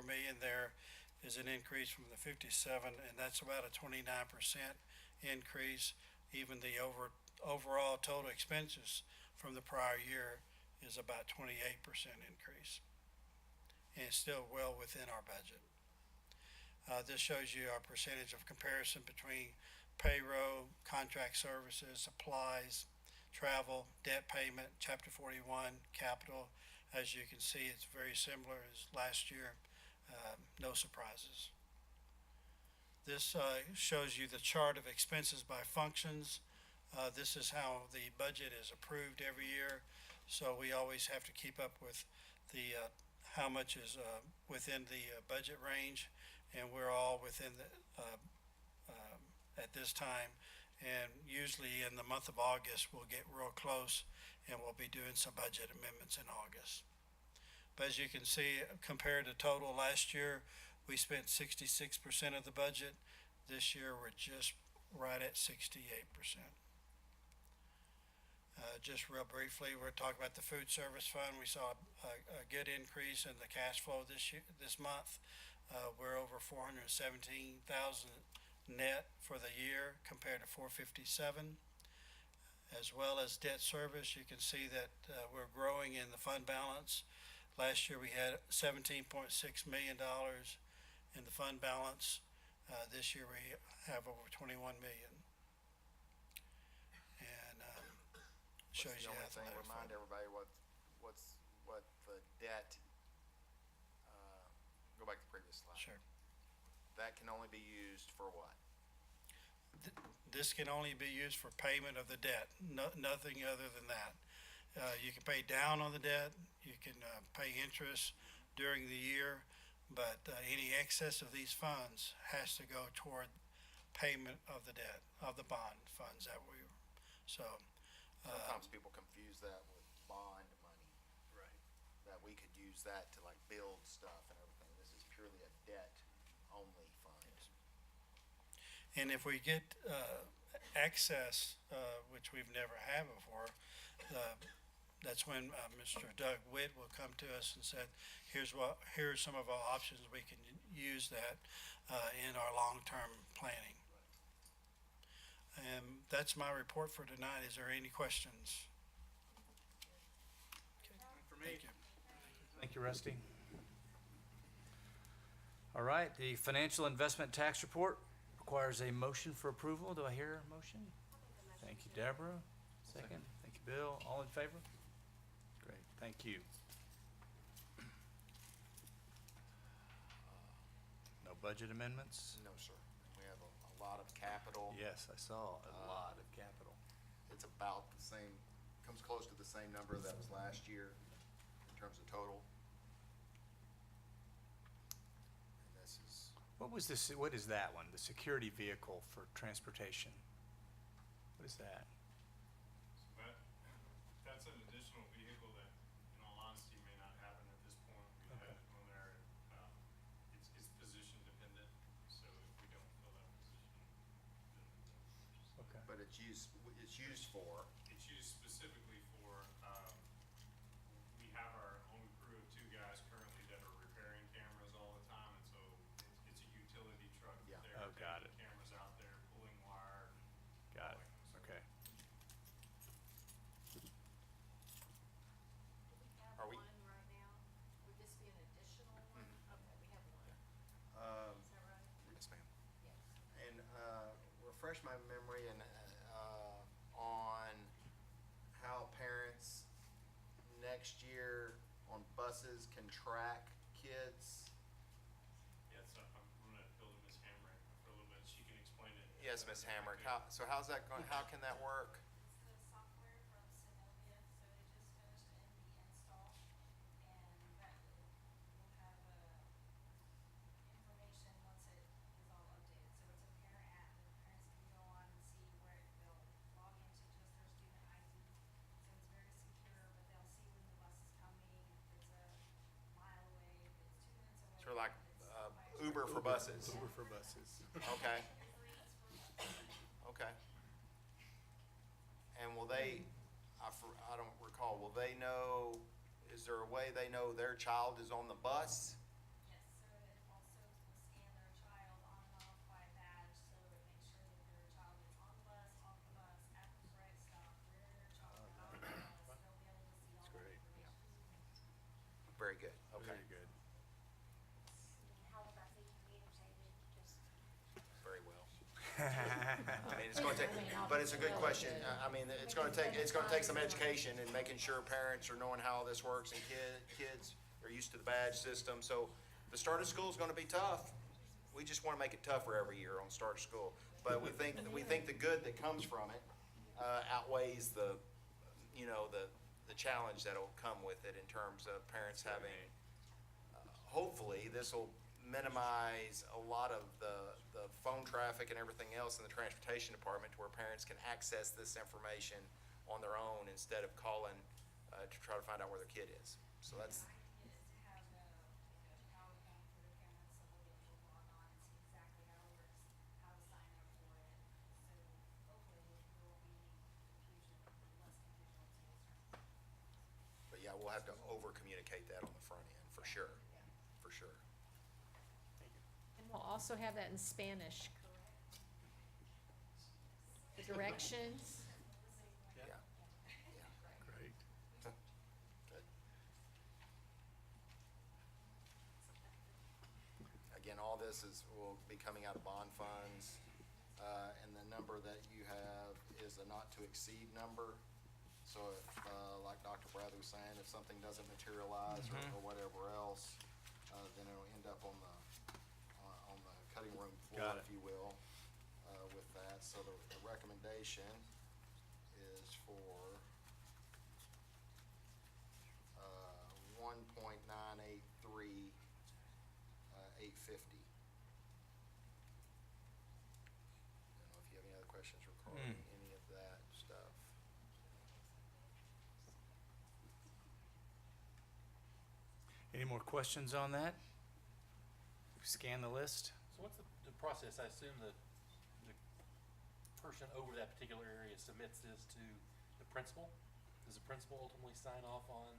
million there is an increase from the 57, and that's about a 29% increase. Even the overall total expenses from the prior year is about 28% increase, and it's still well within our budget. This shows you our percentage of comparison between payroll, contract services, supplies, travel, debt payment, Chapter 41, capital. As you can see, it's very similar as last year. No surprises. This shows you the chart of expenses by functions. This is how the budget is approved every year, so we always have to keep up with the how much is within the budget range, and we're all within the at this time. And usually in the month of August, we'll get real close, and we'll be doing some budget amendments in August. But as you can see, compared to total last year, we spent 66% of the budget. This year, we're just right at 68%. Just real briefly, we're talking about the food service fund. We saw a good increase in the cash flow this month. We're over 417,000 net for the year compared to 457. As well as debt service, you can see that we're growing in the fund balance. Last year we had $17.6 million in the fund balance. This year we have over 21 million. And shows you how the remind everybody what the debt. Go back to the previous slide. Sure. That can only be used for what? This can only be used for payment of the debt, nothing other than that. You can pay down on the debt, you can pay interest during the year, but any excess of these funds has to go toward payment of the debt, of the bond funds that we, so. Sometimes people confuse that with bond money. Right. That we could use that to like build stuff and everything. This is purely a debt-only fund. And if we get excess, which we've never had before, that's when Mr. Doug Witt will come to us and said, here's some of our options. We can use that in our long-term planning. And that's my report for tonight. Is there any questions? Okay. For me. Thank you. Thank you, Rusty. All right, the financial investment tax report requires a motion for approval. Do I hear a motion? Thank you, Deborah. Second. Thank you, Bill. All in favor? Great, thank you. No budget amendments? No, sir. We have a lot of capital. Yes, I saw a lot of capital. It's about the same, comes close to the same number that was last year in terms of total. And this is, What is that one? The security vehicle for transportation? What is that? That's an additional vehicle that, in all honesty, may not happen at this point. We had it on there, it's position dependent, so if we don't fill that position, then. Okay. but it's used for, It's used specifically for, we have our own crew of 2 guys currently buses can track kids? Yeah, so I'm gonna build to Ms. Hamrick for a little bit. She can explain it. Yes, Ms. Hamrick. How's that going? How can that work? It's the software from Synovia, so they just finished in the install, and that will have information once it is all updated. So it's a parent app that parents can go on and see where they'll log into just their student ID. So it's very secure, but they'll see when the bus is coming, if it's a mile away, if it's 2 minutes away. Sort of like if it's Uber for buses. Uber for buses. Okay. Uber Eats for buses. Okay. And will they, I don't recall, will they know, is there a way they know their child is on the bus? Yes, so it also will scan their child on and off by badge, so it makes sure that their child is on the bus, off the bus, at the correct stop, where their child got on the bus. They'll be able to see all that great. information. Very good. Okay. Very good. How will that be communicated? Just Very well. I mean, it's going to take, but it's a good question. I mean, it's going to take some education and making sure parents are knowing how this works, and kids are used to the badge system. So the start of school is going to be tough. We just want to make it tougher every year on start of school. But we think the good that comes from it outweighs the challenge that'll come with it in terms of parents having. Hopefully, this will minimize a lot of the phone traffic and everything else in the transportation department, to where parents can access this information on their own instead of calling to try to find out where their kid is. So that's, the idea is to have a PowerPoint for the parents, so they'll be able to log on and see exactly how it works, how to sign up for it. So hopefully there will be confusion, less confusion once it starts. but yeah, we'll have to over communicate that on the front end for sure, for sure. And we'll also have that in Spanish. The directions. Yeah. Great. Good. Again, all this will be coming out of bond funds, and the number that you have is a not to exceed number. So if, like Dr. Bradley was saying, if something doesn't materialize or whatever else, then it'll end up on the cutting room floor, Got it. if you will, with that. So the recommendation is for 1.983, 850. I don't know if you have any other questions regarding any of that stuff. Any more questions on that? Scan the list. So what's the process? I assume the person over that particular area submits this to the principal? Does the principal ultimately sign off on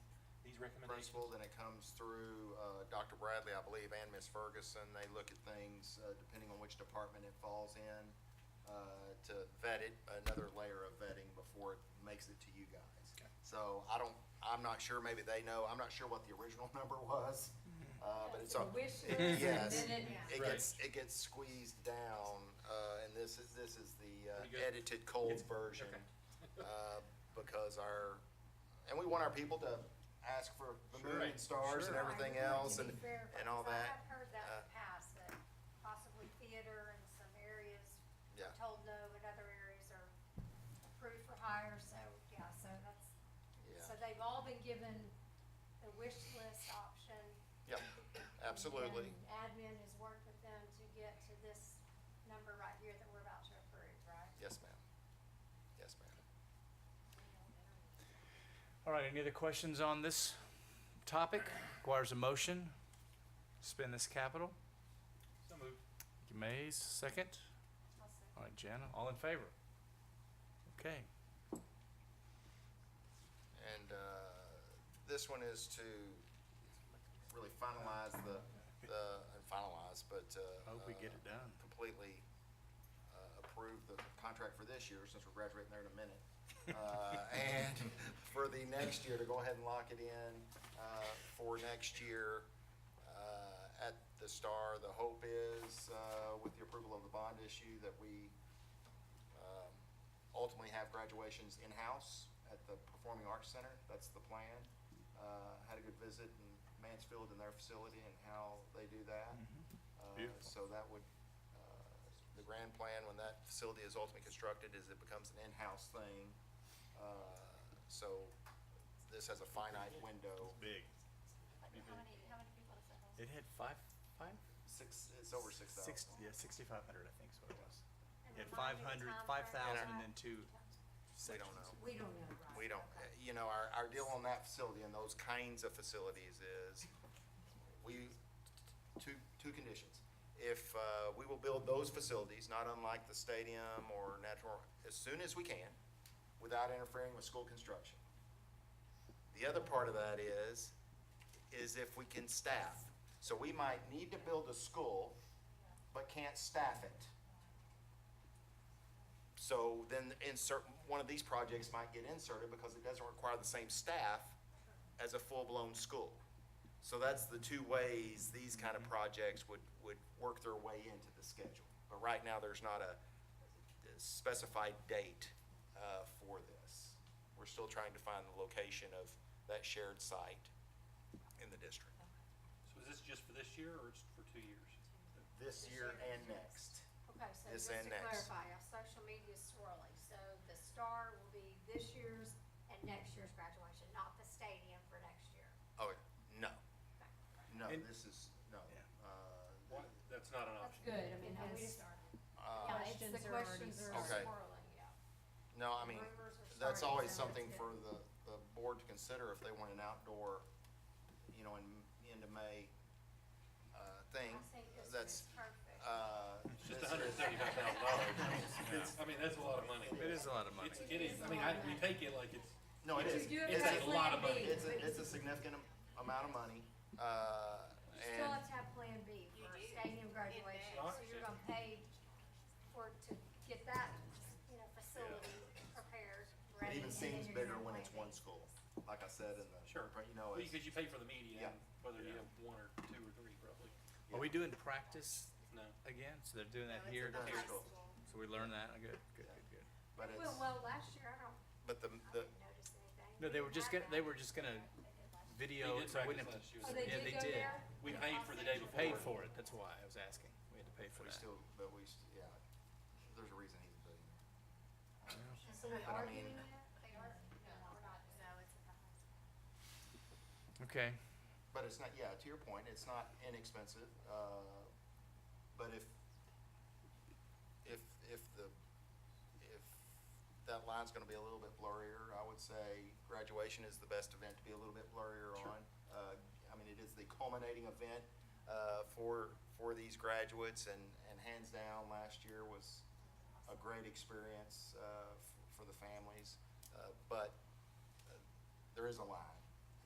these recommendations? Principal, then it comes through Dr. Bradley, I believe, and Ms. Ferguson. They look at things, depending on which department it falls in, to vet it, another layer of vetting before it makes it to you guys. Okay. So I'm not sure, maybe they know, I'm not sure what the original number was, but it's on. Wish list, Yes, and then it Right. gets squeezed down, and this is the Pretty good. edited cold version. Because and we want our people to ask for the moon and stars and Sure. everything I agree, else to and be fair, all because that. I have heard that in the past, that possibly theater in some areas Yeah. are told no, but other areas are approved for hire, so, yeah, so that's, Yeah. so they've all been given the wish list option. Yep, absolutely. And admin has worked with them to get to this number right here that we're about to approve, right? Yes, ma'am. Yes, ma'am. All right, any other questions on this topic? Requires a motion. Spend this capital. So moved. Thank you, Mays. Second. All right, Jana, all in favor? Okay. And this one is to really finalize Hope we get it done. completely approve the contract for this year, since we're graduating there in a minute. And for the next year, to go ahead and lock it in for next year at the Star. The hope is, with the approval of the bond issue, that we ultimately have graduations in-house at the Performing Arts Center. That's the plan. Had a good visit and Mansfield and their facility and how they do that. Beautiful. So that would, the grand plan, when that facility is ultimately constructed, is it becomes an in-house thing. So this has a finite window. Big. How many people does it hold? It had five? It's over 6,000. 6,500, I think is what it was. And It had remind me the 500, time 5,000 frame. and then two We don't know. We don't know, right? We don't, you know, our deal on that facility and those kinds of facilities is two conditions. If, we will build those facilities, not unlike the stadium or natural, as soon as we can, without interfering with school construction. The other part of that is if we can staff. So we might need to build a school, but can't staff it. So then one of these projects might get inserted because it doesn't require the same staff as a full-blown school. So that's the two ways these kind of projects would work their way into the schedule. But right now, there's not a specified date for this. We're still trying to find the location of that shared site in the district. So is this just for this year or it's for 2 years? This year and next. Okay, so This just and to next. clarify, our social media is swirling, so the star will be this year's and next year's graduation, not the stadium for next year. Oh, no. No, And- this is, no. Yeah. Why, that's not an That's option. good, I mean, we just, yeah, it's the questions are Okay. swirling, yeah. No, I mean, Rumors are that's starting, always so it's something good. for the board to consider if they want an outdoor, you know, in into May, thing. I think this That's, is perfect. It's just $175,000. I mean, that's a lot of money. It is a lot of money. It is, I mean, we take it like it's. No, it is. You do it It's by a lot of Plan money. B, It's but a significant amount of money, you still and, have to have Plan B for a stadium graduation, so you're gonna pay to get that, you know, facility prepared, it ready. even and then seems you're bigger gonna when have it's Plan one B. school, like I said in the. Sure. You know, Well, it's, because you pay for the media, Yeah. whether you have one or two or three, probably. Are we doing practice No. again? So they're doing that No, it's here? at the Here. high school. So we learned that? Good, good, good, good. but Well, it's, well, last year, I but didn't notice anything. No, they were just gonna, Had they that. were just gonna We video did it, so we practice wouldn't have last to. year. Oh, they Yeah, did they go did. there? We paid for the day before. Paid for it, that's why I was asking. We had to pay for we that. still, yeah, there's a reason he's a billionaire. So we But I are mean- doing that? They are? No, we're not. No, it's at the high school. Okay. But it's not, yeah, to your point, it's not inexpensive, but if that line's gonna be a little bit blurrier, I would say graduation is the best event to be a little bit blurrier on. I mean, it is the culminating event, for these graduates, and hands down, last year was a great experience, for the families, but there is a line.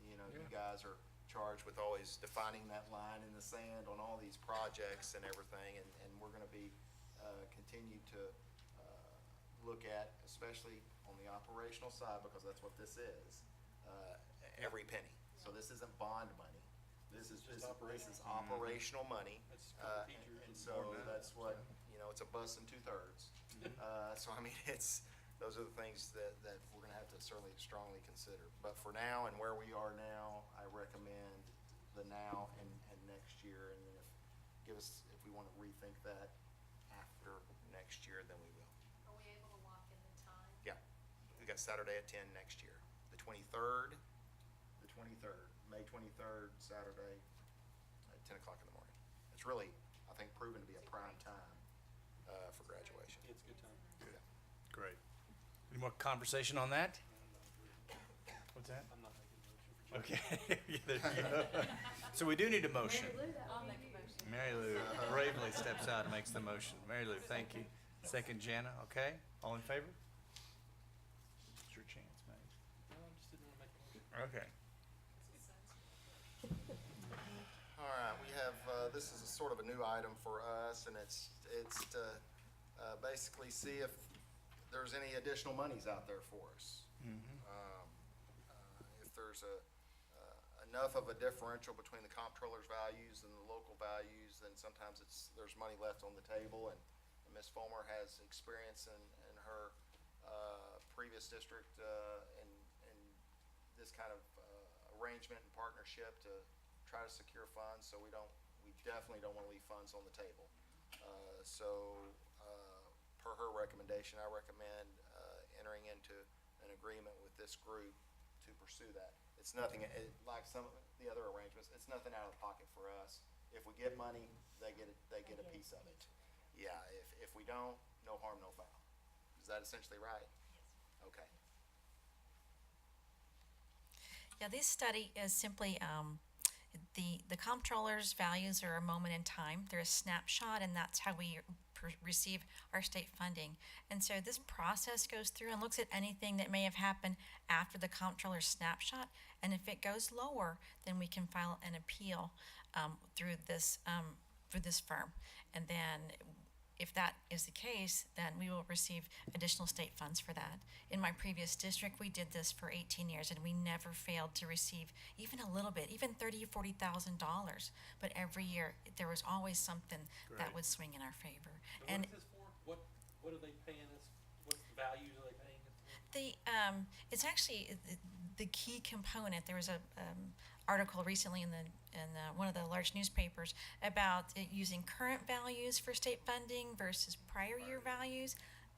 You know, you guys are charged with always defining that line in the sand on all these projects and everything, and we're gonna be, continue to, look at, especially on the operational side, because that's what this is, every penny. So this isn't bond money. This is operational money. That's for the teachers And and so more than that. that's what, you know, it's a bus and 2/3. So I mean, those are the things that we're gonna have to certainly strongly consider. But for now and where we are now, I recommend the now and next year. And then if we wanna rethink that after next year, then we will. Are we able to lock in the time? Yeah, we got Saturday at 10 next year. The 23rd, May 23rd, Saturday at 10 o'clock in the morning. It's really, I think, proven to be a prime time, for graduation. It's a good time. Great. Any more conversation on that? What's that? I'm not making a motion for. Okay. Yeah, there you go. So we do need a motion. I'll make a motion. Mary Lou bravely steps out and makes the motion. Mary Lou, thank you. Second, Jana, okay? All in favor? It's your chance, man. No, I just didn't want to make a motion. Okay. All right, we have, this is a sort of a new item for us, and it's to basically see if there's any additional monies out there for us. If there's enough of a differential between the comptroller's values and the local values, then sometimes there's money left on the table, and Ms. Fulmer has experience in her previous district in this kind of arrangement and partnership to try to secure funds, so we definitely don't want to leave funds on the table. Per her recommendation, I recommend entering into an agreement with this group to pursue that. It's nothing, like some of the other arrangements, it's nothing out of pocket for us. If we get money, they get a piece of it. Yeah, if we don't, no harm, no foul. Is that essentially right? Yes. Okay. Yeah, this study is simply the comptroller's values are a moment in time. They're a snapshot, and that's how we receive our state funding. And so this process goes through and looks at anything that may have happened after the comptroller's snapshot. And if it goes lower, then we can file an appeal through this firm. And then if that is the case, then we will receive additional state funds for that. In my previous district, we did this for 18 years, and we never failed to receive even a little bit, even $30,000 or $40,000. But every year, there was always something that Great. would swing in our favor. And what is this for? What are they paying us? What's the values are they paying us for? It's actually the key component. There was a article recently in one of the large newspapers about it using current values for state funding versus prior year values.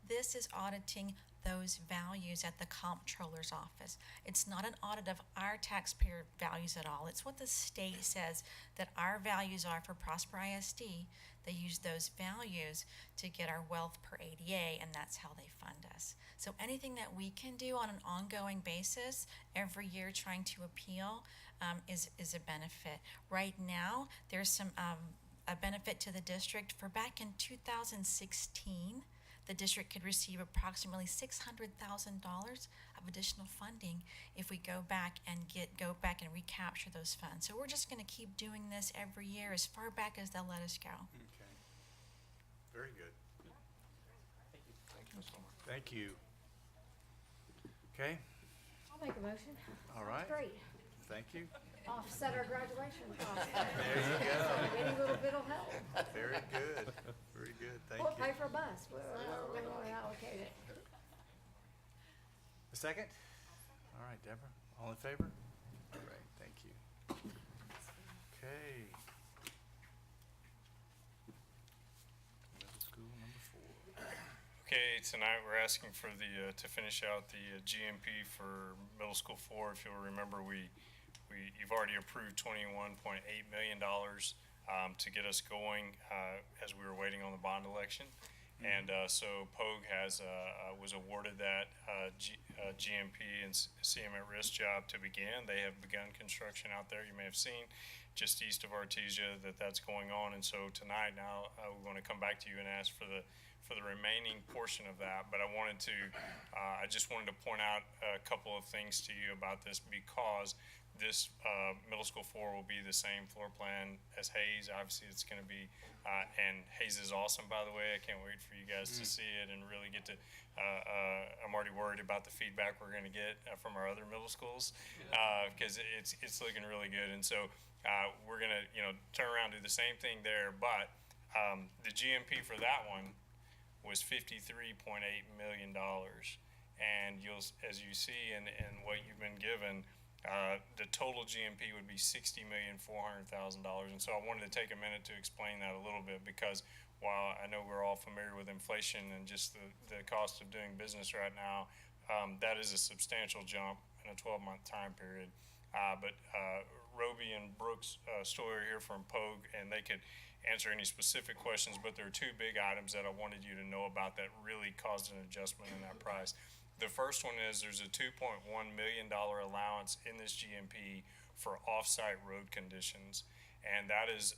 This is auditing those values at the comptroller's office. It's not an audit of our taxpayer values at all. It's what the state says that our values are for Prosper ISD. They use those values to get our wealth per ADA, and that's how they fund us. So anything that we can do on an ongoing basis every year trying to appeal is a benefit. Right now, there's a benefit to the district for back in 2016. The district could receive approximately $600,000 of additional funding if we go back and recapture those funds. So we're just going to keep doing this every year as far back as they'll let us go. Okay. Very good. Thank you. Thank you, Ms. Palmer. Thank you. Okay, I'll make a motion. all right. Great. Thank you. Offset our graduation costs. There you go. Any little bit will help. Very good. Very good. Thank We'll you. pay for a bus. We're going to allocate it. A second? All right, Deborah. All in favor? All right, thank you. Okay. Middle school number 4. Okay, tonight we're asking for to finish out the GMP for middle school 4. If you'll remember, you've already approved $21.8 million to get us going as we were waiting on the bond election. And so POG was awarded that GMP and CM at risk job to begin. They have begun construction out there. You may have seen just east of Artesia that's going on. And so tonight now we're going to come back to you and ask for the remaining portion of that. But I just wanted to point out a couple of things to you about this, because this middle school 4 will be the same floor plan as Hayes. Obviously, it's going to be, and Hayes is awesome, by the way. I can't wait for you guys to see it and really get to. I'm already worried about the feedback we're going to get from our other middle schools, because it's looking really good. And so we're going to turn around and do the same thing there. But the GMP for that one was $53.8 million, and as you see in what you've been given. The total GMP would be $60,400,000, and so I wanted to take a minute to explain that a little bit, because while I know we're all familiar with inflation and just the cost of doing business right now, that is a substantial jump in a 12-month time period. But Roby and Brooks Stoyer here from POG, and they could answer any specific questions, but there are two big items that I wanted you to know about that really caused an adjustment in that price. The first one is there's a $2.1 million allowance in this GMP for off-site road conditions, and that is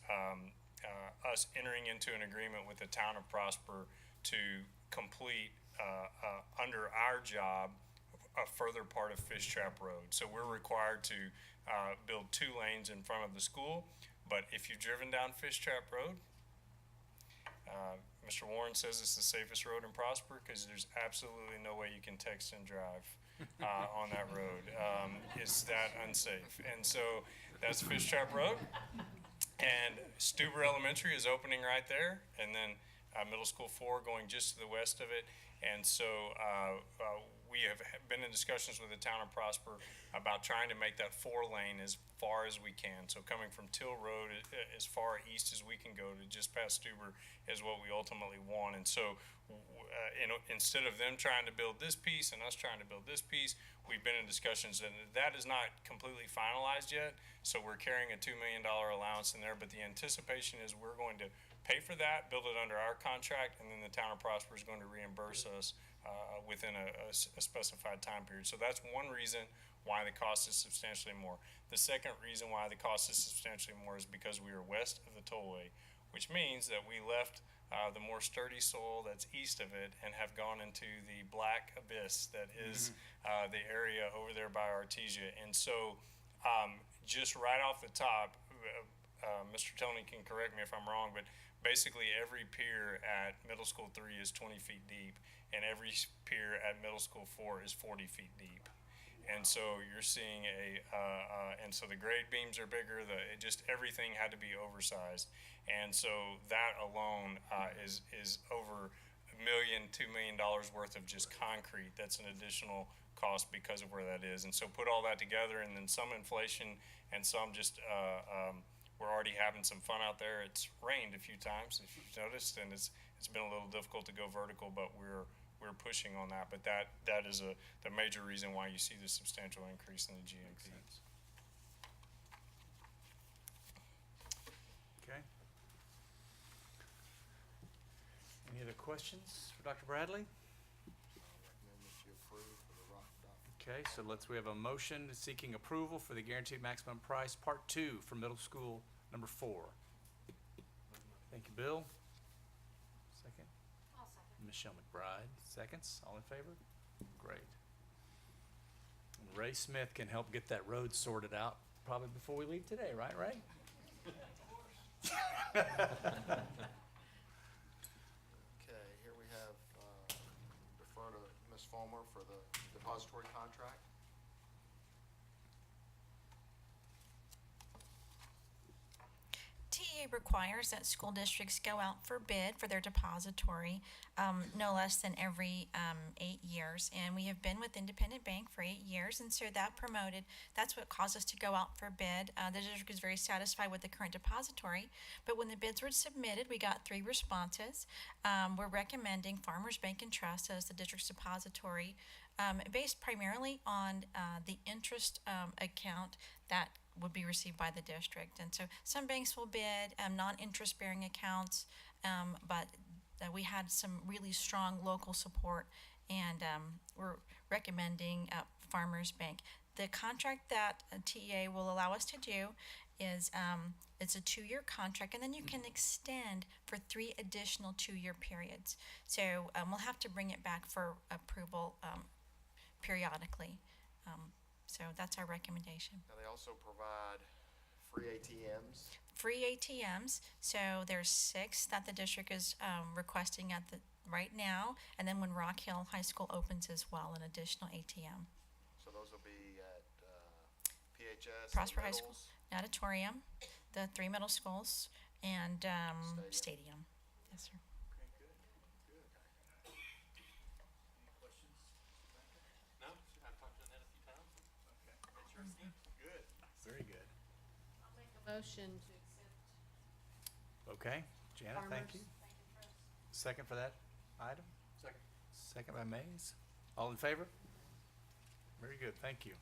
us entering into an agreement with the town of Prosper to complete under our job a further part of Fish Trap Road. So we're required to build 2 lanes in front of the school, but if you've driven down Fish Trap Road, Mr. Warren says it's the safest road in Prosper because there's absolutely no way you can text and drive on that road. It's that unsafe. And so that's Fish Trap Road. And Stuber Elementary is opening right there. And then Middle School 4 going just to the west of it. And so we have been in discussions with the town of Prosper about trying to make that 4-lane as far as we can. So coming from Till Road as far east as we can go to just past Stuber is what we ultimately want. And so instead of them trying to build this piece and us trying to build this piece, we've been in discussions, and that is not completely finalized yet. So we're carrying a $2 million allowance in there, but the anticipation is we're going to pay for that, build it under our contract, and then the town of Prosper is going to reimburse us within a specified time period. So that's one reason why the cost is substantially more. The second reason why the cost is substantially more is because we are west of the tollway, which means that we left the more sturdy soil that's east of it and have gone into the black abyss that is the area over there by Artesia. And so just right off the top, Mr. Tony can correct me if I'm wrong, but basically every pier at Middle School 3 is 20 feet deep, and every pier at Middle School 4 is 40 feet deep. And so you're seeing and so the grade beams are bigger, just everything had to be oversized. And so that alone is over $1 million, $2 million worth of just concrete. That's an additional cost because of where that is. And so put all that together, and then some inflation and some just, we're already having some fun out there. It's rained a few times, if you've noticed, and it's been a little difficult to go vertical, but we're pushing on that. But that is the major reason why you see the substantial increase in the GMP. Okay. Any other questions for Dr. Bradley? Recommend that you approve for the rock dock. Okay, so we have a motion seeking approval for the guaranteed maximum price, part 2 for middle school number 4. Thank you, Bill. Second? I'll second. Michelle McBride, seconds. All in favor? Great. And Ray Smith can help get that road sorted out probably before we leave today, right, Ray? Okay, here we have, defer to Ms. Fulmer for the depository contract. TEA requires that school districts go out for bid for their depository, no less than every 8 years. And we have been with Independent Bank for 8 years, and so that's what caused us to go out for bid. The district is very satisfied with the current depository, but when the bids were submitted, we got 3 responses. We're recommending Farmers Bank and Trust as the district's depository, based primarily on the interest account that would be received by the district. And so some banks will bid non-interest bearing accounts, but we had some really strong local support, and we're recommending Farmers Bank. The contract that TEA will allow us to do is it's a 2-year contract, and then you can extend for 3 additional 2-year periods. So we'll have to bring it back for approval periodically. So that's our recommendation. Now, they also provide free ATMs. Free ATMs, so there's 6 that the district is requesting right now, and then when Rock Hill High School opens as well, an additional ATM. So those will be at PHS, Prosper High School, Middles, Auditorium, the 3 middle schools, and Stadium. Yes, sir. No, I've talked to Annette a few times. Good. Very good. I'll make a motion to accept Okay, Janet, thank you. Farmers. Second for that item? Second. Second by Mays. All in favor? Very good, thank you.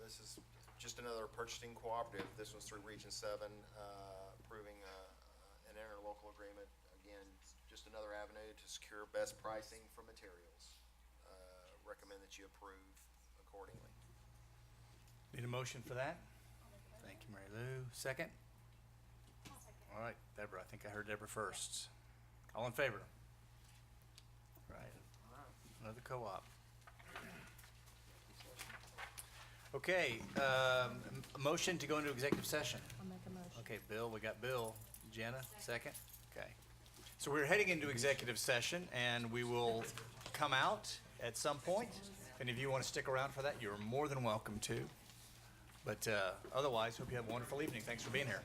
This is just another purchasing cooperative. This one's through Region 7, approving an interlocal agreement. Again, just another avenue to secure best pricing for materials. Recommend that you approve accordingly. Need a motion for that? Thank you, Mary Lou. Second? All right, Deborah, I think I heard Deborah first. All in favor? Right, another co-op. Okay, a motion to go into executive session. I'll make a motion. Okay, Bill, we got Bill. Jenna, second? Okay. So we're heading into executive session, and we will come out at some point. If any of you want to stick around for that, you're more than welcome to. But otherwise, hope you have a wonderful evening. Thanks for being here.